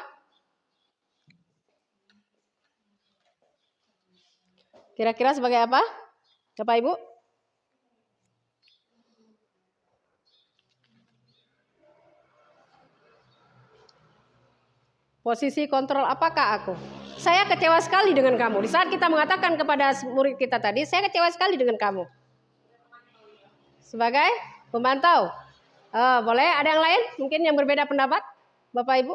Kira-kira sebagai apa? Bapak Ibu? Posisi kontrol apakah aku? Saya kecewa sekali dengan kamu. Di saat kita mengatakan kepada murid kita tadi, saya kecewa sekali dengan kamu. Sebagai pemantau. Boleh ada yang lain? Mungkin yang berbeda pendapat? Bapak Ibu?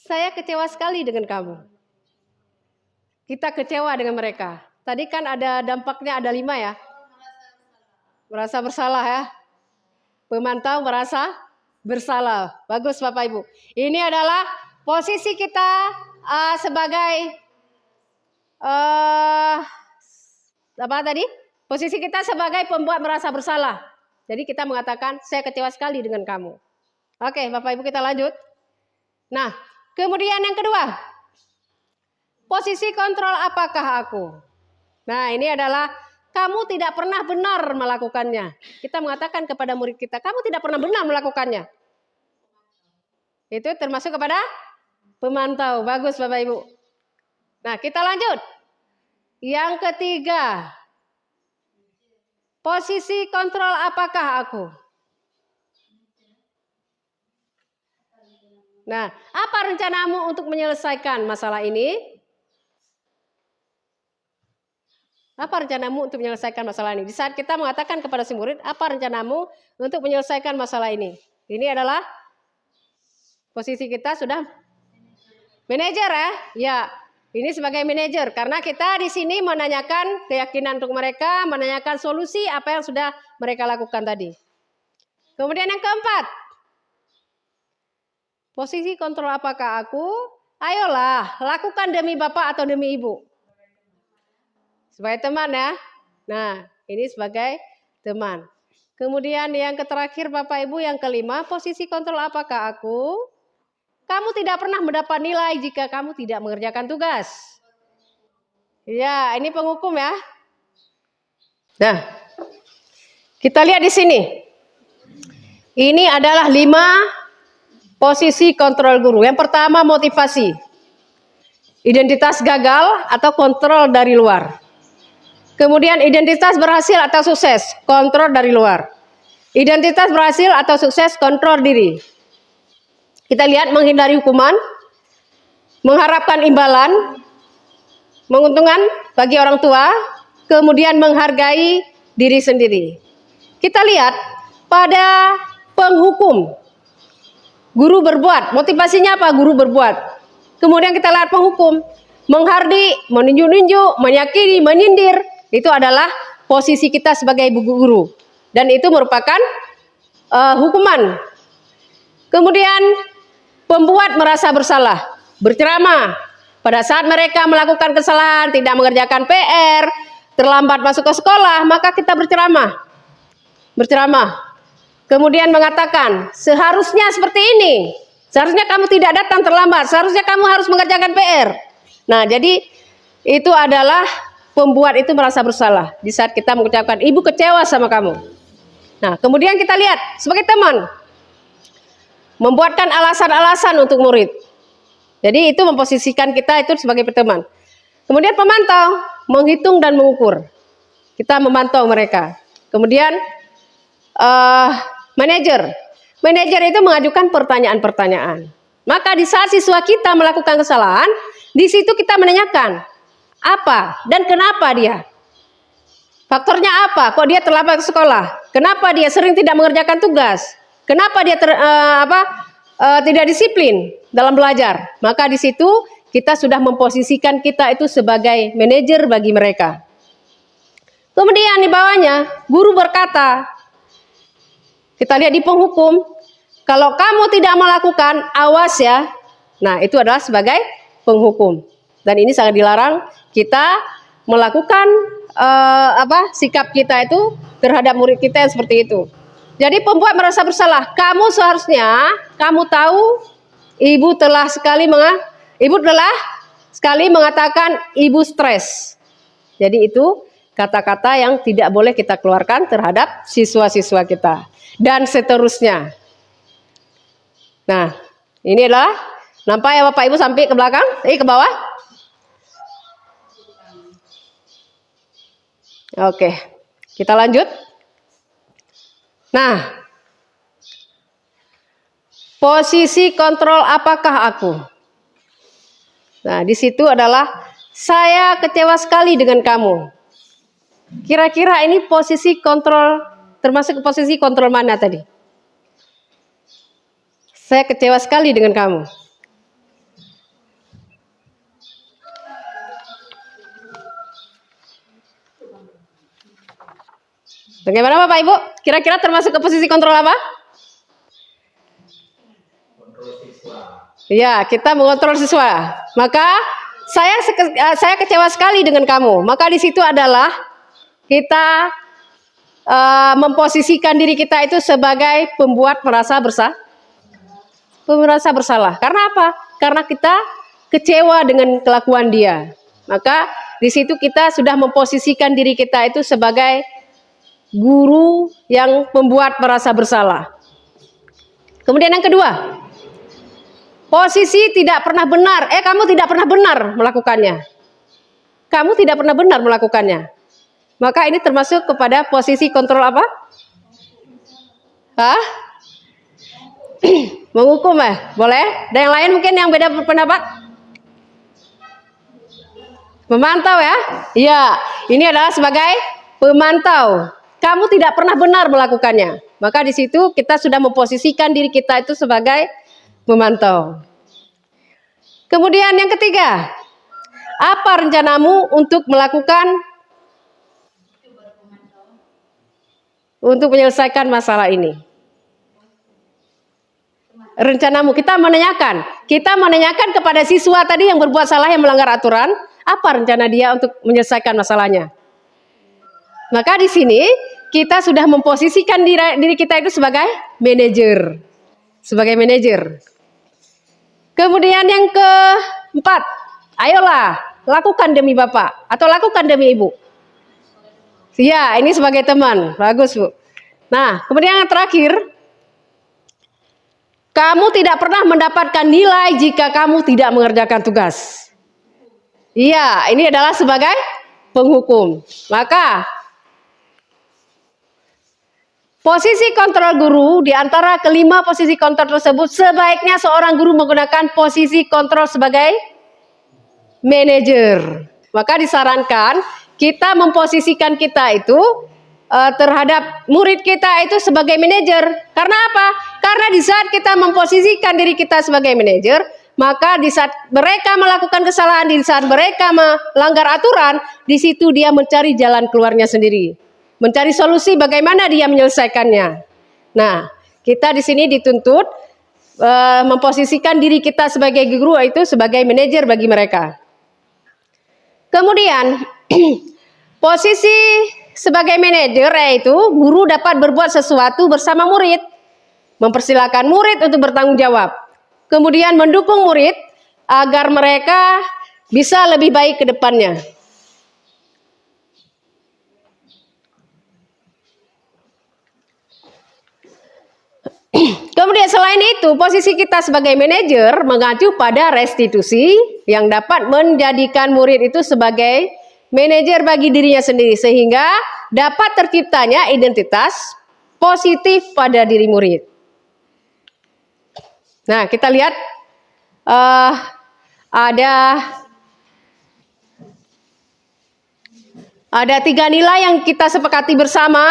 Saya kecewa sekali dengan kamu. Kita kecewa dengan mereka. Tadi kan ada dampaknya ada 5 ya. Merasa bersalah ya. Pemantau merasa bersalah. Bagus Bapak Ibu. Ini adalah posisi kita sebagai apa tadi? Posisi kita sebagai pembuat merasa bersalah. Jadi kita mengatakan saya kecewa sekali dengan kamu. Oke, Bapak Ibu kita lanjut. Nah, kemudian yang kedua. Posisi kontrol apakah aku? Nah, ini adalah kamu tidak pernah benar melakukannya. Kita mengatakan kepada murid kita, kamu tidak pernah benar melakukannya. Itu termasuk kepada pemantau. Bagus Bapak Ibu. Nah, kita lanjut. Yang ketiga. Posisi kontrol apakah aku? Nah, apa rencanamu untuk menyelesaikan masalah ini? Apa rencanamu untuk menyelesaikan masalah ini? Di saat kita mengatakan kepada si murid, apa rencanamu untuk menyelesaikan masalah ini? Ini adalah posisi kita sudah Manajer ya? Ya, ini sebagai manajer karena kita di sini menanyakan keyakinan untuk mereka, menanyakan solusi apa yang sudah mereka lakukan tadi. Kemudian yang keempat, posisi kontrol apakah aku? Ayolah, lakukan demi Bapak atau demi Ibu. Sebagai teman ya. Nah, ini sebagai teman. Kemudian yang terakhir Bapak Ibu, yang kelima, posisi kontrol apakah aku? Kamu tidak pernah mendapat nilai jika kamu tidak mengerjakan tugas. Ya, ini penghukum ya. Nah, kita lihat di sini. Ini adalah 5 posisi kontrol guru. Yang pertama, motivasi. Identitas gagal atau kontrol dari luar. Kemudian identitas berhasil atau sukses, kontrol dari luar. Identitas berhasil atau sukses, kontrol diri. Kita lihat menghindari hukuman, mengharapkan imbalan, menguntungkan bagi orang tua, kemudian menghargai diri sendiri. Kita lihat pada penghukum, guru berbuat, motivasinya apa? Guru berbuat. Kemudian kita lihat penghukum, menghardik, menunjuk-nunjuk, menyakiti, menyindir. Itu adalah posisi kita sebagai guru. Dan itu merupakan hukuman. Kemudian pembuat merasa bersalah, berceramah. Pada saat mereka melakukan kesalahan, tidak mengerjakan PR, terlambat masuk ke sekolah, maka kita berceramah. Berceramah. Kemudian mengatakan, seharusnya seperti ini. Seharusnya kamu tidak datang terlambat, seharusnya kamu harus mengerjakan PR. Nah, jadi itu adalah pembuat itu merasa bersalah di saat kita mengucapkan ibu kecewa sama kamu. Nah, kemudian kita lihat sebagai teman, membuatkan alasan-alasan untuk murid. Jadi itu memposisikan kita itu sebagai teman. Kemudian pemantau, menghitung dan mengukur. Kita memantau mereka. Kemudian manajer. Manajer itu mengajukan pertanyaan-pertanyaan. Maka di saat siswa kita melakukan kesalahan, di situ kita menanyakan apa dan kenapa dia. Faktornya apa? Kok dia terlambat ke sekolah? Kenapa dia sering tidak mengerjakan tugas? Kenapa dia tidak disiplin dalam belajar? Maka di situ kita sudah memposisikan kita itu sebagai manajer bagi mereka. Kemudian di bawahnya guru berkata, kita lihat di penghukum, kalau kamu tidak melakukan, awas ya. Nah, itu adalah sebagai penghukum. Dan ini sangat dilarang kita melakukan sikap kita itu terhadap murid kita yang seperti itu. Jadi pembuat merasa bersalah. Kamu seharusnya, kamu tahu ibu telah sekali mengatakan ibu stres. Jadi itu kata-kata yang tidak boleh kita keluarkan terhadap siswa-siswa kita. Dan seterusnya. Nah, ini adalah, nampak ya Bapak Ibu sampai ke belakang, ke bawah. Oke, kita lanjut. Nah, posisi kontrol apakah aku? Nah, di situ adalah saya kecewa sekali dengan kamu. Kira-kira ini posisi kontrol, termasuk posisi kontrol mana tadi? Saya kecewa sekali dengan kamu. Bagaimana Bapak Ibu? Kira-kira termasuk ke posisi kontrol apa? Kontrol siswa. Ya, kita mengontrol siswa. Maka saya kecewa sekali dengan kamu. Maka di situ adalah kita memposisikan diri kita itu sebagai pembuat merasa bersalah. Karena apa? Karena kita kecewa dengan kelakuan dia. Maka di situ kita sudah memposisikan diri kita itu sebagai guru yang membuat merasa bersalah. Kemudian yang kedua, posisi tidak pernah benar. Kamu tidak pernah benar melakukannya. Kamu tidak pernah benar melakukannya. Maka ini termasuk kepada posisi kontrol apa? Menghukum ya? Boleh? Dan yang lain mungkin yang beda pendapat? Memantau ya? Iya, ini adalah sebagai pemantau. Kamu tidak pernah benar melakukannya. Maka di situ kita sudah memposisikan diri kita itu sebagai memantau. Kemudian yang ketiga, apa rencanamu untuk menyelesaikan masalah ini? Rencanamu, kita menanyakan kepada siswa tadi yang berbuat salah, yang melanggar aturan, apa rencana dia untuk menyelesaikan masalahnya. Maka di sini kita sudah memposisikan diri kita itu sebagai manajer. Kemudian yang keempat, ayolah lakukan demi Bapak atau lakukan demi Ibu. Ya, ini sebagai teman, bagus Bu. Nah, kemudian yang terakhir, kamu tidak pernah mendapatkan nilai jika kamu tidak mengerjakan tugas. Iya, ini adalah sebagai penghukum. Maka posisi kontrol guru, di antara kelima posisi kontrol tersebut, sebaiknya seorang guru menggunakan posisi kontrol sebagai manajer. Maka disarankan kita memposisikan kita itu terhadap murid kita itu sebagai manajer. Karena apa? Karena di saat kita memposisikan diri kita sebagai manajer, maka di saat mereka melakukan kesalahan, di saat mereka melanggar aturan, di situ dia mencari jalan keluarnya sendiri, mencari solusi bagaimana dia menyelesaikannya. Nah, kita di sini dituntut memposisikan diri kita sebagai guru itu sebagai manajer bagi mereka. Kemudian posisi sebagai manajer yaitu guru dapat berbuat sesuatu bersama murid, mempersilahkan murid untuk bertanggung jawab, kemudian mendukung murid agar mereka bisa lebih baik ke depannya. Kemudian selain itu, posisi kita sebagai manajer mengacu pada restitusi yang dapat menjadikan murid itu sebagai manajer bagi dirinya sendiri, sehingga dapat terciptanya identitas positif pada diri murid. Nah, kita lihat ada 3 nilai yang kita sepakati bersama,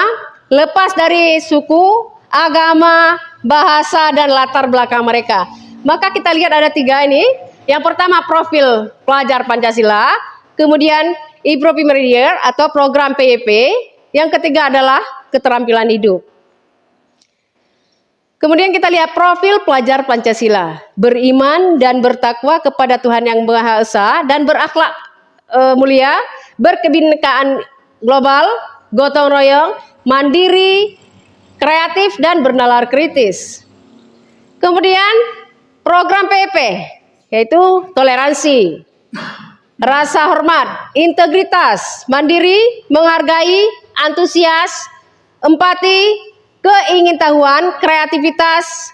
lepas dari suku, agama, bahasa, dan latar belakang mereka. Maka kita lihat ada 3 ini. Yang pertama, profil pelajar Pancasila, kemudian e-Propimerier atau program PYP, yang ketiga adalah keterampilan hidup. Kemudian kita lihat profil pelajar Pancasila, beriman dan bertakwa kepada Tuhan Yang Maha Esa dan berakhlak mulia, berkebinekaan global, gotong royong, mandiri, kreatif, dan bernalar kritis. Kemudian program PYP yaitu toleransi, rasa hormat, integritas, mandiri, menghargai, antusias, empati, keingintahuan, kreativitas,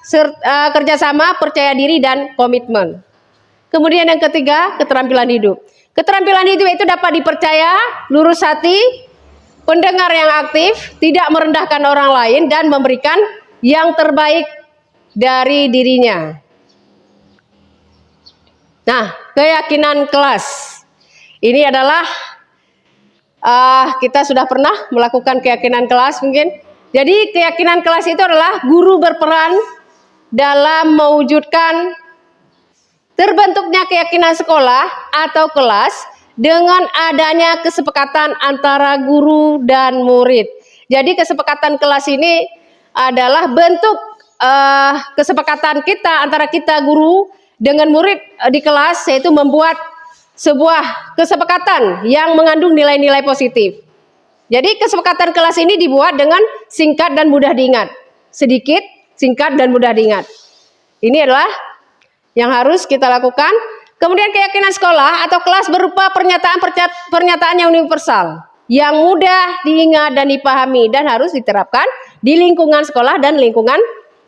kerjasama, percaya diri, dan komitmen. Kemudian yang ketiga, keterampilan hidup. Keterampilan hidup itu dapat dipercaya, lurus hati, pendengar yang aktif, tidak merendahkan orang lain, dan memberikan yang terbaik dari dirinya. Nah, keyakinan kelas. Ini adalah kita sudah pernah melakukan keyakinan kelas mungkin. Jadi keyakinan kelas itu adalah guru berperan dalam mewujudkan terbentuknya keyakinan sekolah atau kelas dengan adanya kesepakatan antara guru dan murid. Jadi kesepakatan kelas ini adalah bentuk kesepakatan kita antara kita guru dengan murid di kelas, yaitu membuat sebuah kesepakatan yang mengandung nilai-nilai positif. Jadi kesepakatan kelas ini dibuat dengan singkat dan mudah diingat. Sedikit, singkat, dan mudah diingat. Ini adalah yang harus kita lakukan. Kemudian keyakinan sekolah atau kelas berupa pernyataan yang universal, yang mudah diingat dan dipahami, dan harus diterapkan di lingkungan sekolah dan lingkungan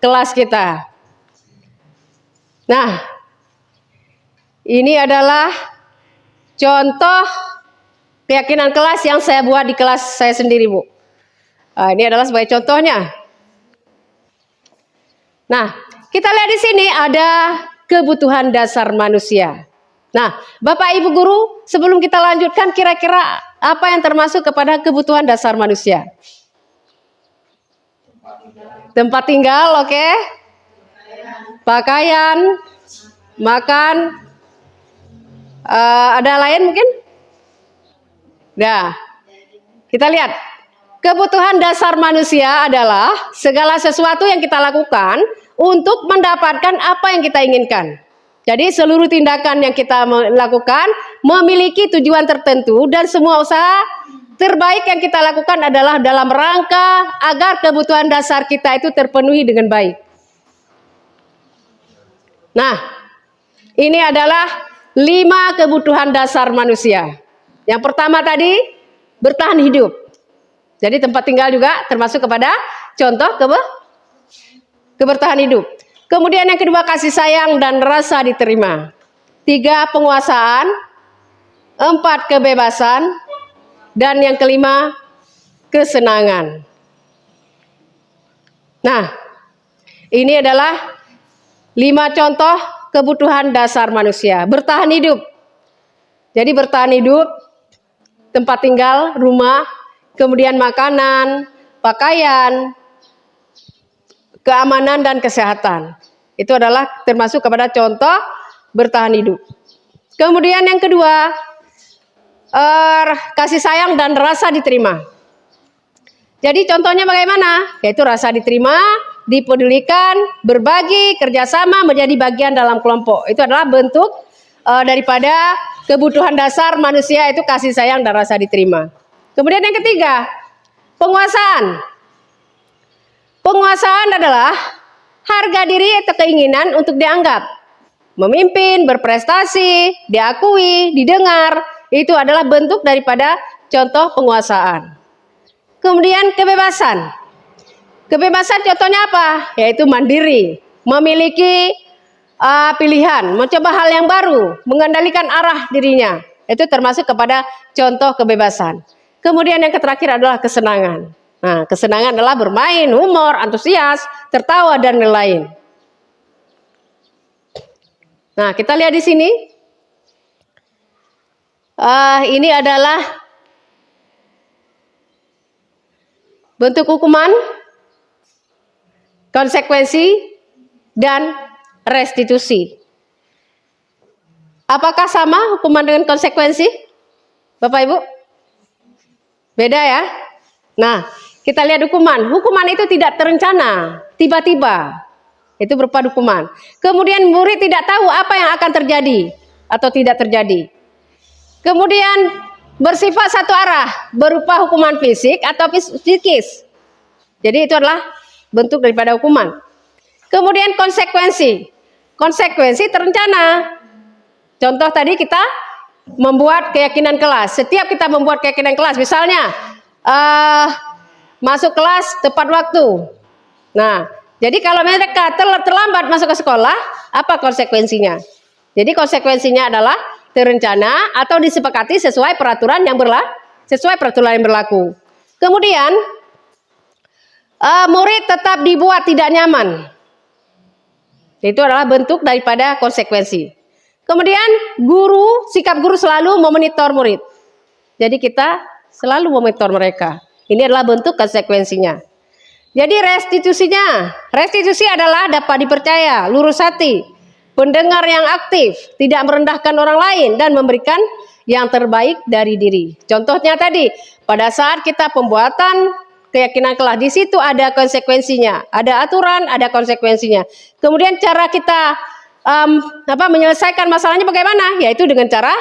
kelas kita. Nah, ini adalah contoh keyakinan kelas yang saya buat di kelas saya sendiri, Bu. Ini adalah sebagai contohnya. Nah, kita lihat di sini ada kebutuhan dasar manusia. Nah, Bapak Ibu guru, sebelum kita lanjutkan, kira-kira apa yang termasuk kepada kebutuhan dasar manusia? Tempat tinggal, oke. Pakaian, makan, Ada lain mungkin? Nah, kita lihat. Kebutuhan dasar manusia adalah segala sesuatu yang kita lakukan untuk mendapatkan apa yang kita inginkan. Jadi seluruh tindakan yang kita lakukan memiliki tujuan tertentu dan semua usaha terbaik yang kita lakukan adalah dalam rangka agar kebutuhan dasar kita itu terpenuhi dengan baik. Nah, ini adalah 5 kebutuhan dasar manusia. Yang pertama tadi, bertahan hidup. Jadi tempat tinggal juga termasuk kepada contoh kebertahan hidup. Kemudian yang kedua, kasih sayang dan rasa diterima. 3, penguasaan. 4, kebebasan. Dan yang kelima, kesenangan. Nah, ini adalah 5 contoh kebutuhan dasar manusia. Bertahan hidup. Jadi bertahan hidup, tempat tinggal, rumah, kemudian makanan, pakaian, keamanan dan kesehatan. Itu adalah termasuk kepada contoh bertahan hidup. Kemudian yang kedua, kasih sayang dan rasa diterima. Jadi contohnya bagaimana? Yaitu rasa diterima, dipedulikan, berbagi, kerjasama, menjadi bagian dalam kelompok. Itu adalah bentuk daripada kebutuhan dasar manusia, itu kasih sayang dan rasa diterima. Kemudian yang ketiga, penguasaan. Penguasaan adalah harga diri atau keinginan untuk dianggap, memimpin, berprestasi, diakui, didengar. Itu adalah bentuk daripada contoh penguasaan. Kemudian kebebasan. Kebebasan contohnya apa? Yaitu mandiri, memiliki pilihan, mencoba hal yang baru, mengendalikan arah dirinya. Itu termasuk kepada contoh kebebasan. Kemudian yang terakhir adalah kesenangan. Nah, kesenangan adalah bermain, humor, antusias, tertawa, dan lain-lain. Nah, kita lihat di sini. Ini adalah bentuk hukuman, konsekuensi, dan restitusi. Apakah sama hukuman dengan konsekuensi? Bapak Ibu? Beda ya? Nah, kita lihat hukuman. Hukuman itu tidak terencana, tiba-tiba. Itu berupa hukuman. Kemudian murid tidak tahu apa yang akan terjadi atau tidak terjadi. Kemudian bersifat satu arah, berupa hukuman fisik atau psikis. Jadi itu adalah bentuk daripada hukuman. Kemudian konsekuensi. Konsekuensi terencana. Contoh tadi kita membuat keyakinan kelas. Setiap kita membuat keyakinan kelas, misalnya masuk kelas tepat waktu. Nah, jadi kalau mereka terlambat masuk ke sekolah, apa konsekuensinya? Jadi konsekuensinya adalah terencana atau disepakati sesuai peraturan yang berlaku. Kemudian murid tetap dibuat tidak nyaman. Itu adalah bentuk daripada konsekuensi. Kemudian sikap guru selalu memonitor murid. Jadi kita selalu memonitor mereka. Ini adalah bentuk konsekuensinya. Jadi restitusi adalah dapat dipercaya, lurus hati, pendengar yang aktif, tidak merendahkan orang lain, dan memberikan yang terbaik dari diri. Contohnya tadi, pada saat kita pembuatan keyakinan kelas, di situ ada konsekuensinya, ada aturan, ada konsekuensinya. Kemudian cara kita menyelesaikan masalahnya bagaimana? Yaitu dengan cara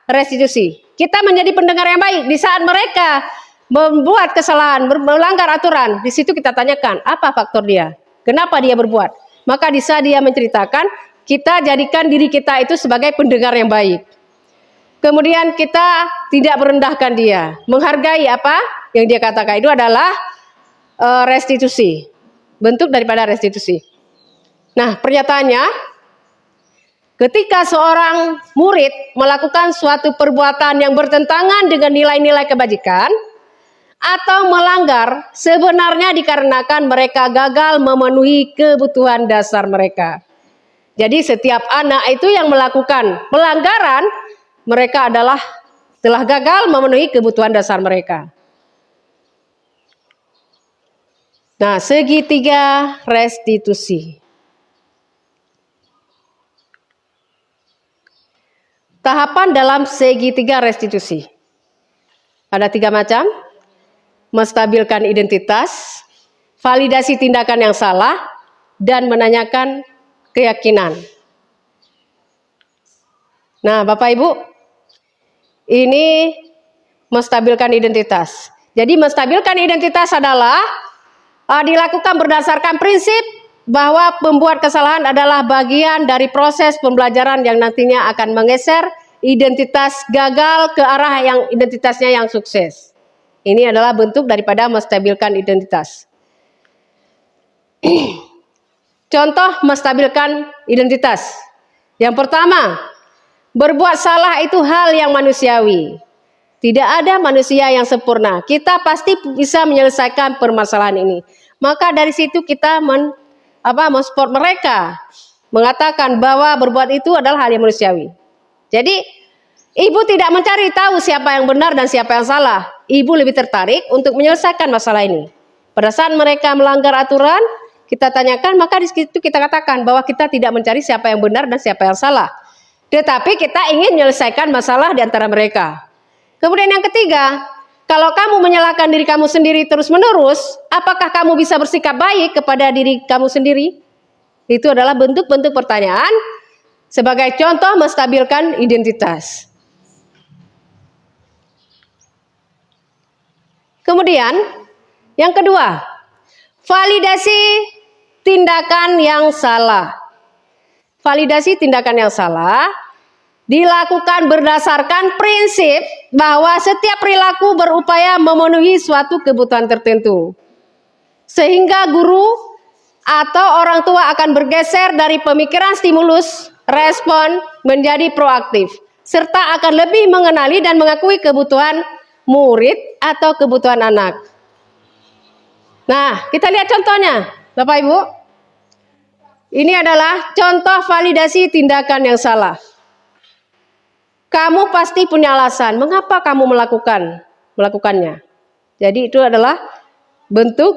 restitusi. Kita menjadi pendengar yang baik di saat mereka membuat kesalahan, melanggar aturan. Di situ kita tanyakan apa faktor dia, kenapa dia berbuat. Maka di saat dia menceritakan, kita jadikan diri kita itu sebagai pendengar yang baik. Kemudian kita tidak merendahkan dia, menghargai apa yang dia katakan. Itu adalah restitusi, bentuk daripada restitusi. Nah, pernyataannya, ketika seorang murid melakukan suatu perbuatan yang bertentangan dengan nilai-nilai kebajikan atau melanggar, sebenarnya dikarenakan mereka gagal memenuhi kebutuhan dasar mereka. Jadi setiap anak itu yang melakukan pelanggaran, mereka telah gagal memenuhi kebutuhan dasar mereka. Nah, segitiga restitusi. tahapan dalam segitiga restitusi. Ada 3 macam: menstabilkan identitas, validasi tindakan yang salah, dan menanyakan keyakinan. Nah, Bapak Ibu, ini menstabilkan identitas. Jadi menstabilkan identitas adalah dilakukan berdasarkan prinsip bahwa pembuat kesalahan adalah bagian dari proses pembelajaran yang nantinya akan menggeser identitas gagal ke arah yang identitasnya yang sukses. Ini adalah bentuk daripada menstabilkan identitas. Contoh menstabilkan identitas. Yang pertama, berbuat salah itu hal yang manusiawi. Tidak ada manusia yang sempurna. Kita pasti bisa menyelesaikan permasalahan ini. Maka dari situ kita mensupport mereka, mengatakan bahwa berbuat itu adalah hal yang manusiawi. Jadi ibu tidak mencari tahu siapa yang benar dan siapa yang salah. Ibu lebih tertarik untuk menyelesaikan masalah ini. Pada saat mereka melanggar aturan, kita tanyakan, maka di situ kita katakan bahwa kita tidak mencari siapa yang benar dan siapa yang salah. Tetapi kita ingin menyelesaikan masalah di antara mereka. Kemudian yang ketiga, kalau kamu menyalahkan diri kamu sendiri terus-menerus, apakah kamu bisa bersikap baik kepada diri kamu sendiri? Itu adalah bentuk-bentuk pertanyaan sebagai contoh menstabilkan identitas. Kemudian, yang kedua, validasi tindakan yang salah. Validasi tindakan yang salah dilakukan berdasarkan prinsip bahwa setiap perilaku berupaya memenuhi suatu kebutuhan tertentu. Sehingga guru atau orang tua akan bergeser dari pemikiran stimulus, respon menjadi proaktif. Serta akan lebih mengenali dan mengakui kebutuhan murid atau kebutuhan anak. Nah, kita lihat contohnya, Bapak Ibu. Ini adalah contoh validasi tindakan yang salah. Kamu pasti punya alasan mengapa kamu melakukannya. Jadi itu adalah bentuk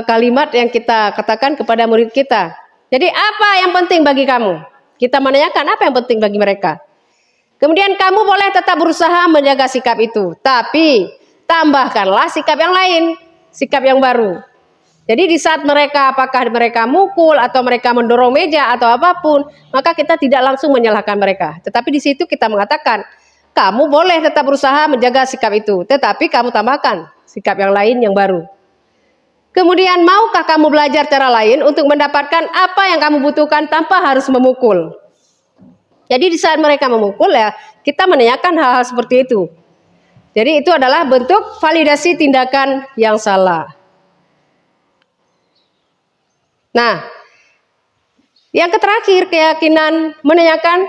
kalimat yang kita katakan kepada murid kita. Jadi apa yang penting bagi kamu? Kita menanyakan apa yang penting bagi mereka. Kemudian kamu boleh tetap berusaha menjaga sikap itu, tapi tambahkanlah sikap yang lain, sikap yang baru. Jadi di saat mereka, apakah mereka mukul atau mereka mendorong meja atau apapun, maka kita tidak langsung menyalahkan mereka. Tetapi di situ kita mengatakan, kamu boleh tetap berusaha menjaga sikap itu, tetapi kamu tambahkan sikap yang lain yang baru. Kemudian maukah kamu belajar cara lain untuk mendapatkan apa yang kamu butuhkan tanpa harus memukul? Jadi di saat mereka memukul ya, kita menanyakan hal-hal seperti itu. Jadi itu adalah bentuk validasi tindakan yang salah. Nah, yang terakhir keyakinan, menanyakan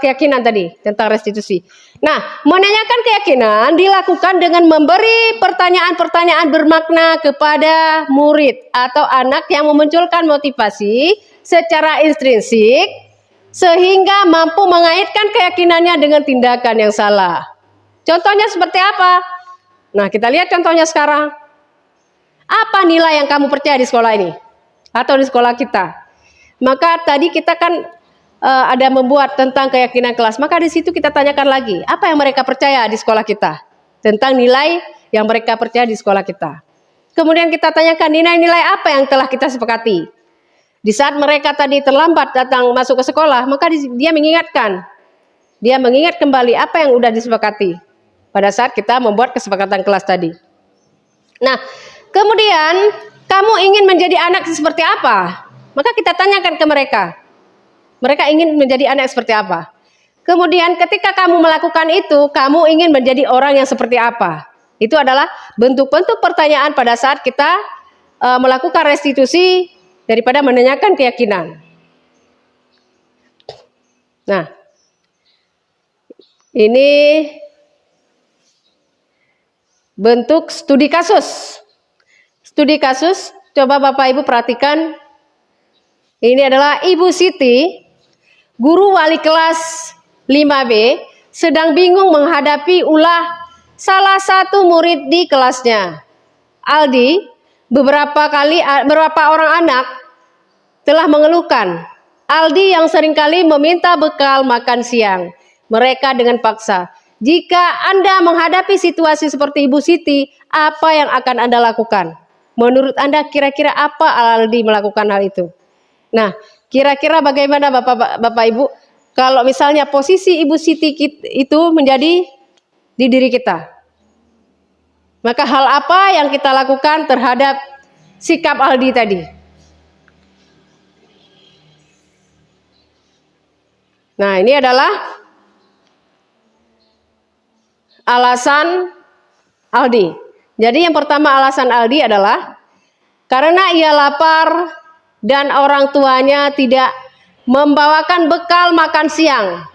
keyakinan tadi tentang restitusi. Nah, menanyakan keyakinan dilakukan dengan memberi pertanyaan-pertanyaan bermakna kepada murid atau anak yang memunculkan motivasi secara intrinsik sehingga mampu mengaitkan keyakinannya dengan tindakan yang salah. Contohnya seperti apa? Nah, kita lihat contohnya sekarang. Apa nilai yang kamu percaya di sekolah ini? Atau di sekolah kita? Maka tadi kita kan ada membuat tentang keyakinan kelas. Maka di situ kita tanyakan lagi, apa yang mereka percaya di sekolah kita? Tentang nilai yang mereka percaya di sekolah kita. Kemudian kita tanyakan nilai-nilai apa yang telah kita sepakati. Di saat mereka tadi terlambat datang masuk ke sekolah, maka dia mengingatkan. Dia mengingat kembali apa yang sudah disepakati pada saat kita membuat kesepakatan kelas tadi. Nah, kemudian kamu ingin menjadi anak seperti apa? Maka kita tanyakan ke mereka. Mereka ingin menjadi anak seperti apa? Kemudian ketika kamu melakukan itu, kamu ingin menjadi orang yang seperti apa? Itu adalah bentuk-bentuk pertanyaan pada saat kita melakukan restitusi daripada menanyakan keyakinan. Nah, ini bentuk studi kasus. Studi kasus, coba Bapak Ibu perhatikan. Ini adalah Ibu Siti, guru wali kelas 5B, sedang bingung menghadapi ulah salah satu murid di kelasnya. Aldi, beberapa orang anak telah mengeluhkan Aldi yang seringkali meminta bekal makan siang mereka dengan paksa. Jika Anda menghadapi situasi seperti Ibu Siti, apa yang akan Anda lakukan? Menurut Anda kira-kira apa Aldi melakukan hal itu? Nah, kira-kira bagaimana Bapak Ibu kalau misalnya posisi Ibu Siti itu menjadi di diri kita? Maka hal apa yang kita lakukan terhadap sikap Aldi tadi? Nah, ini adalah alasan Aldi. Jadi yang pertama alasan Aldi adalah karena ia lapar dan orang tuanya tidak membawakan bekal makan siang,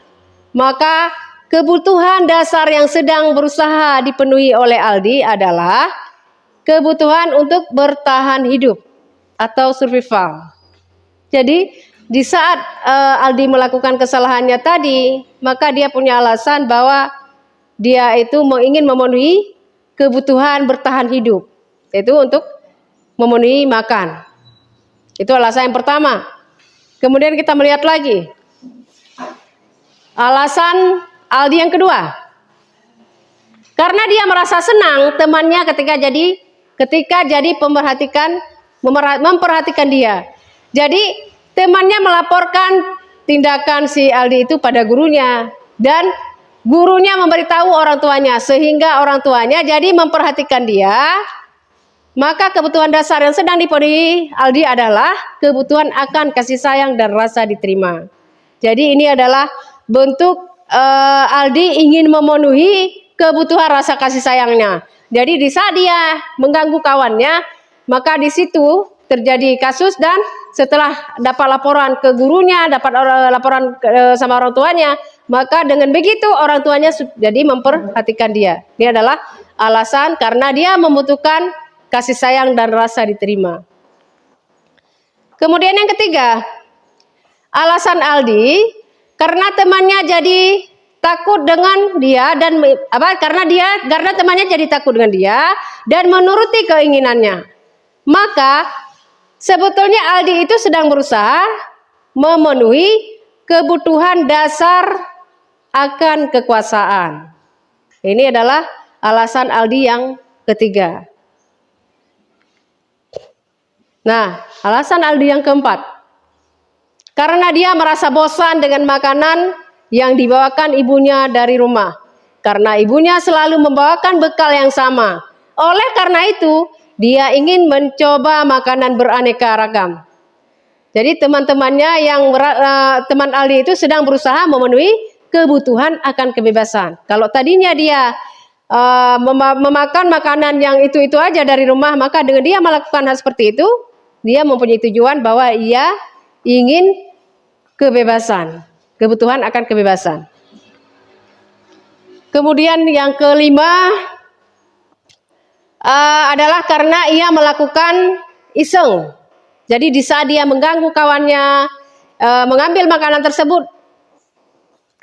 maka kebutuhan dasar yang sedang berusaha dipenuhi oleh Aldi adalah kebutuhan untuk bertahan hidup atau survival. Jadi di saat Aldi melakukan kesalahannya tadi, maka dia punya alasan bahwa dia itu ingin memenuhi kebutuhan bertahan hidup, yaitu untuk memenuhi makan. Itu alasan yang pertama. Kemudian kita melihat lagi alasan Aldi yang kedua. Karena dia merasa senang temannya ketika jadi memperhatikan dia. Jadi temannya melaporkan tindakan si Aldi itu pada gurunya dan gurunya memberitahu orang tuanya sehingga orang tuanya jadi memperhatikan dia. Maka kebutuhan dasar yang sedang dipenuhi Aldi adalah kebutuhan akan kasih sayang dan rasa diterima. Jadi ini adalah bentuk Aldi ingin memenuhi kebutuhan rasa kasih sayangnya. Jadi di saat dia mengganggu kawannya, maka di situ terjadi kasus dan setelah dapat laporan ke gurunya, dapat laporan sama orang tuanya, maka dengan begitu orang tuanya jadi memperhatikan dia. Ini adalah alasan karena dia membutuhkan kasih sayang dan rasa diterima. Kemudian yang ketiga, alasan Aldi karena temannya jadi takut dengan dia dan karena temannya jadi takut dengan dia dan menuruti keinginannya. Maka sebetulnya Aldi itu sedang berusaha memenuhi kebutuhan dasar akan kekuasaan. Ini adalah alasan Aldi yang ketiga. Nah, alasan Aldi yang keempat. Karena dia merasa bosan dengan makanan yang dibawakan ibunya dari rumah. Karena ibunya selalu membawakan bekal yang sama. Oleh karena itu, dia ingin mencoba makanan beraneka ragam. Jadi teman-temannya teman Aldi itu sedang berusaha memenuhi kebutuhan akan kebebasan. Kalau tadinya dia memakan makanan yang itu aja dari rumah, maka dengan dia melakukan hal seperti itu, dia mempunyai tujuan bahwa ia ingin kebebasan, kebutuhan akan kebebasan. Kemudian yang kelima adalah karena ia melakukan iseng. Jadi di saat dia mengganggu kawannya mengambil makanan tersebut,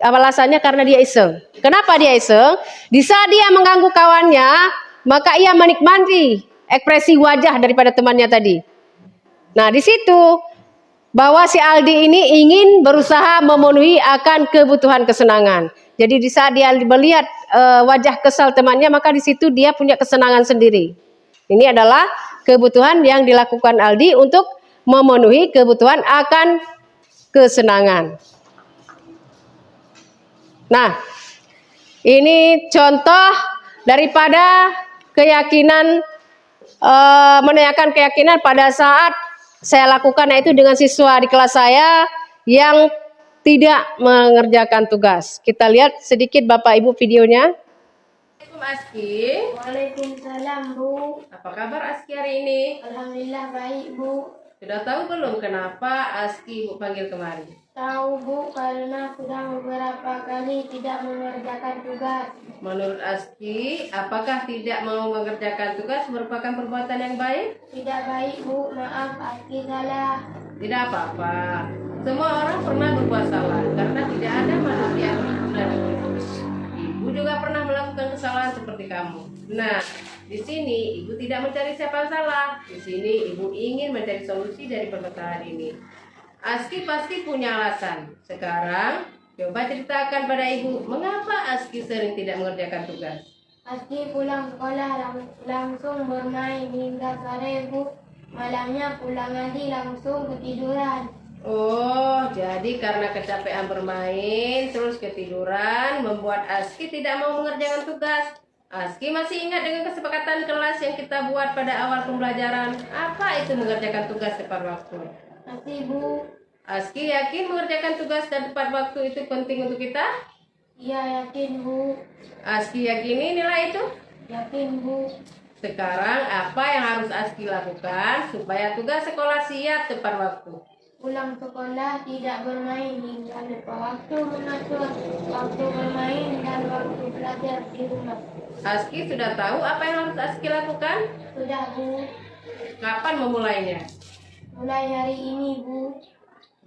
alasannya karena dia iseng. Kenapa dia iseng? Di saat dia mengganggu kawannya, maka ia menikmati ekspresi wajah daripada temannya tadi. Nah, di situ bahwa si Aldi ini ingin berusaha memenuhi akan kebutuhan kesenangan. Jadi di saat dia melihat wajah kesal temannya, maka di situ dia punya kesenangan sendiri. Ini adalah kebutuhan yang dilakukan Aldi untuk memenuhi kebutuhan akan kesenangan. Nah, ini contoh daripada keyakinan, menanyakan keyakinan pada saat saya lakukan, yaitu dengan siswa di kelas saya yang tidak mengerjakan tugas. Kita lihat sedikit Bapak Ibu videonya. Assalamualaikum Aski. Waalaikumsalam Bu. Apa kabar Aski hari ini? Alhamdulillah baik Bu. Sudah tahu belum kenapa Aski Ibu panggil kemari? Tahu Bu, karena sudah beberapa kali tidak mengerjakan tugas. Menurut Aski, apakah tidak mau mengerjakan tugas merupakan perbuatan yang baik? Tidak baik Bu, maaf Aski salah. Tidak apa-apa. Semua orang pernah berbuat salah karena tidak ada manusia yang sempurna. Ibu juga pernah melakukan kesalahan seperti kamu. Nah, di sini Ibu tidak mencari siapa yang salah. Di sini Ibu ingin mencari solusi dari permasalahan ini. Aski pasti punya alasan. Sekarang coba ceritakan pada ibu, mengapa Aski sering tidak mengerjakan tugas? Aski pulang sekolah langsung bermain hingga sore, Bu. Malamnya pulang lagi langsung ketiduran. Oh, jadi karena kecapean bermain terus ketiduran membuat Aski tidak mau mengerjakan tugas. Aski masih ingat dengan kesepakatan kelas yang kita buat pada awal pembelajaran. Apa itu mengerjakan tugas tepat waktu? Masih, Bu. Aski yakin mengerjakan tugas dan tepat waktu itu penting untuk kita? Iya, yakin, Bu. Aski yakini nilai itu? Yakin, Bu. Sekarang apa yang harus Aski lakukan supaya tugas sekolah siap tepat waktu? Pulang sekolah tidak bermain hingga lupa waktu mengatur waktu bermain dan waktu belajar di rumah. Aski sudah tahu apa yang harus Aski lakukan? Sudah, Bu. Kapan memulainya? Mulai hari ini, Bu.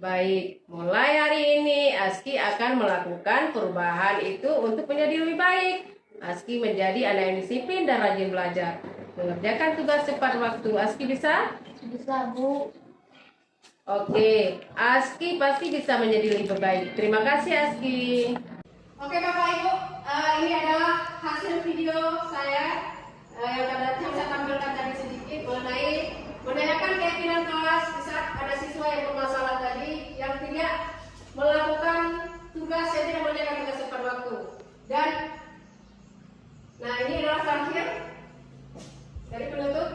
Baik, mulai hari ini Aski akan melakukan perubahan itu untuk menjadi lebih baik. Aski menjadi anak yang disiplin dan rajin belajar. Mengerjakan tugas tepat waktu. Aski bisa? Bisa, Bu. Oke, Aski pasti bisa menjadi lebih baik. Terima kasih Aski. Oke Bapak Ibu, ini adalah hasil video saya yang saya tampilkan tadi sedikit mengenai menanyakan keyakinan kelas di saat ada siswa yang bermasalah tadi yang tidak melakukan tugas, yang tidak mengerjakan tugas tepat waktu. Dan nah ini adalah terakhir dari penutup.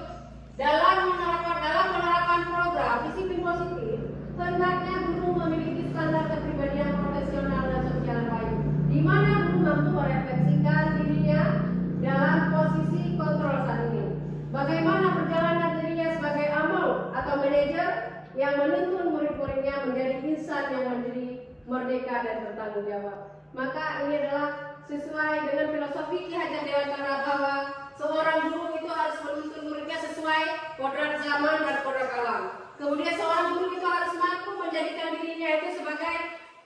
Dalam penerapan program disiplin positif, hendaknya guru memiliki standar kepribadian profesional dan sosial yang baik, di mana guru mampu merefleksikan dirinya dalam posisi kontrol saat ini. Bagaimana perjalanan dirinya sebagai amil atau manajer yang menuntun murid-muridnya menjadi insan yang mandiri, merdeka dan bertanggung jawab. Maka ini adalah sesuai dengan filosofi Ki Hajar Dewantara bahwa seorang guru itu harus menuntun muridnya sesuai kodrat zaman dan kodrat alam. Kemudian seorang guru itu harus mampu menjadikan dirinya itu sebagai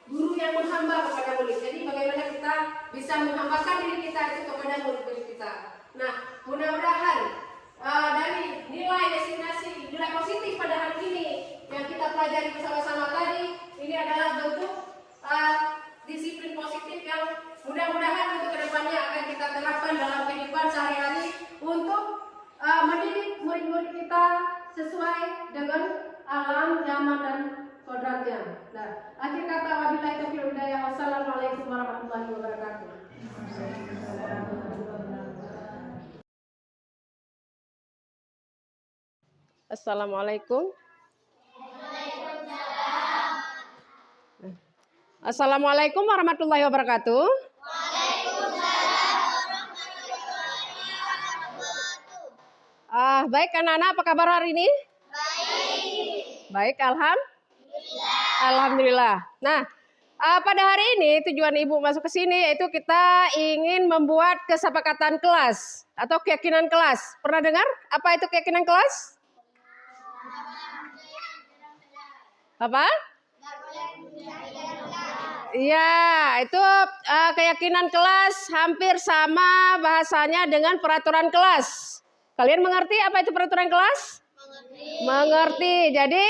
guru yang menghamba kepada murid. Jadi bagaimana kita bisa menghambakan diri kita itu kepada murid-murid kita. Nah, mudah-mudahan dari nilai destinasi, nilai positif pada hari ini yang kita pelajari bersama-sama tadi, ini adalah bentuk disiplin positif yang mudah-mudahan untuk kedepannya akan kita terapkan dalam kehidupan sehari-hari untuk mendidik murid-murid kita sesuai dengan alam, zaman dan kodratnya. Nah, akhir kata wabillahi taufiq wal hidayah. Wassalamualaikum warahmatullahi wabarakatuh. Assalamualaikum. Assalamualaikum warahmatullahi wabarakatuh. Baik anak-anak, apa kabar hari ini? Baik, alhamdulillah. Nah, pada hari ini tujuan ibu masuk ke sini yaitu kita ingin membuat kesepakatan kelas atau keyakinan kelas. Pernah dengar apa itu keyakinan kelas? Apa? Iya, itu keyakinan kelas hampir sama bahasanya dengan peraturan kelas. Kalian mengerti apa itu peraturan kelas? Mengerti. Jadi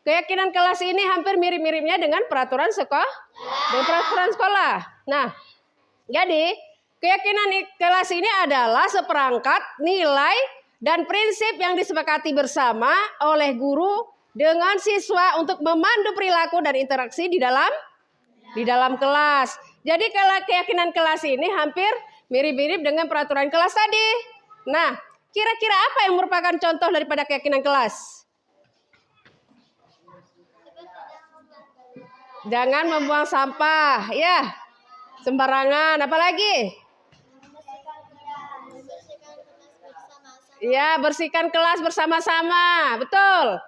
keyakinan kelas ini hampir mirip-miripnya dengan peraturan sekolah. Nah, jadi keyakinan kelas ini adalah seperangkat nilai dan prinsip yang disepakati bersama oleh guru dengan siswa untuk memandu perilaku dan interaksi di dalam kelas. Jadi kalau keyakinan kelas ini hampir mirip-mirip dengan peraturan kelas tadi. Nah, kira-kira apa yang merupakan contoh daripada keyakinan kelas? Jangan membuang sampah, ya. Sembarangan, apalagi? Ya, bersihkan kelas bersama-sama, betul.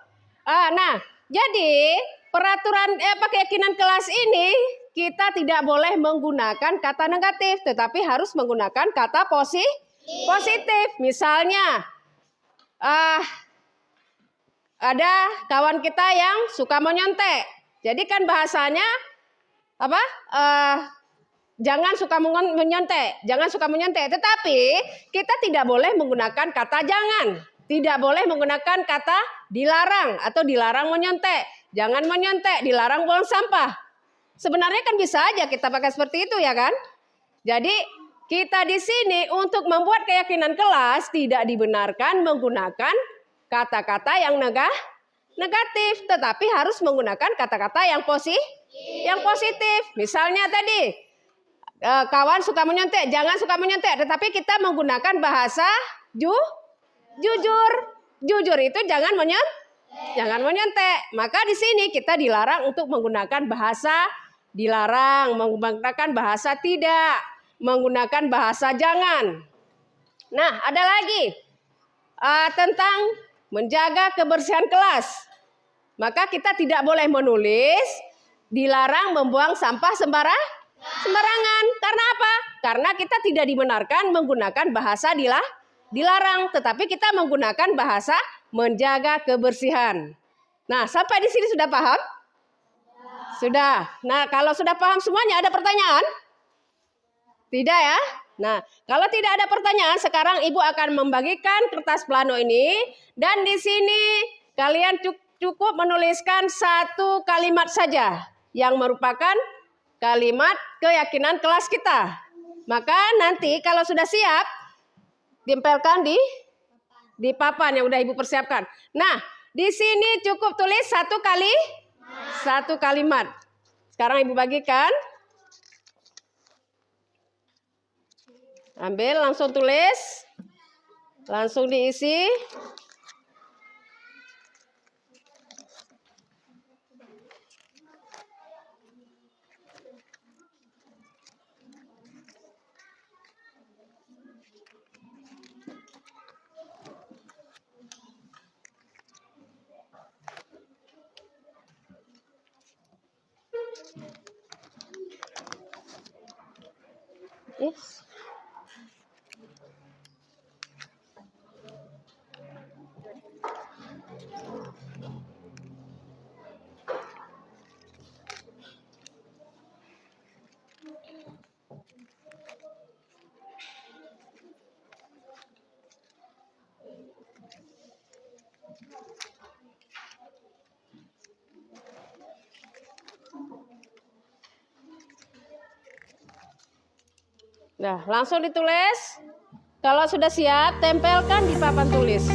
Nah, jadi peraturan keyakinan kelas ini kita tidak boleh menggunakan kata negatif, tetapi harus menggunakan kata positif. Misalnya, ada kawan kita yang suka menyontek. Jadi kan bahasanya apa? Jangan suka menyontek. Tetapi kita tidak boleh menggunakan kata jangan. Tidak boleh menggunakan kata dilarang atau dilarang menyontek. Jangan menyontek, dilarang buang sampah. Sebenarnya kan bisa aja kita pakai seperti itu ya kan? Jadi kita di sini untuk membuat keyakinan kelas tidak dibenarkan menggunakan kata-kata yang negatif, tetapi harus menggunakan kata-kata yang positif. Misalnya tadi kawan suka menyontek, jangan suka menyontek, tetapi kita menggunakan bahasa jujur. Jujur itu jangan menyontek. Maka di sini kita dilarang untuk menggunakan bahasa dilarang, menggunakan bahasa tidak, menggunakan bahasa jangan. Nah, ada lagi tentang menjaga kebersihan kelas. Maka kita tidak boleh menulis dilarang membuang sampah sembarangan. Karena apa? Karena kita tidak dibenarkan menggunakan bahasa dilarang, tetapi kita menggunakan bahasa menjaga kebersihan. Nah, sampai di sini sudah paham? Sudah. Nah, kalau sudah paham semuanya, ada pertanyaan? Tidak ya? Nah, kalau tidak ada pertanyaan, sekarang Ibu akan membagikan kertas plano ini. Dan di sini kalian cukup menuliskan satu kalimat saja yang merupakan kalimat keyakinan kelas kita. Maka nanti kalau sudah siap, tempelkan di papan yang udah Ibu persiapkan. Nah, di sini cukup tulis satu kalimat. Sekarang Ibu bagikan. Ambil, langsung tulis. Langsung diisi. Yes. Nah, langsung ditulis. Kalau sudah siap, tempelkan di papan tulis.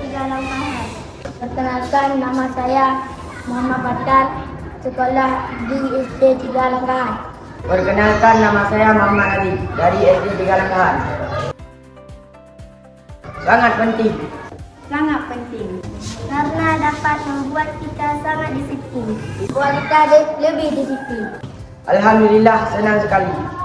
Tiga Langkahan. Perkenalkan, nama saya Muhammad Fatal, sekolah di SD Tiga Langkahan. Perkenalkan, nama saya Muhammad Ali dari SD Tiga Langkahan. Sangat penting. Sangat penting karena dapat membuat kita sangat disiplin. Buat kita lebih disiplin. Alhamdulillah, senang sekali.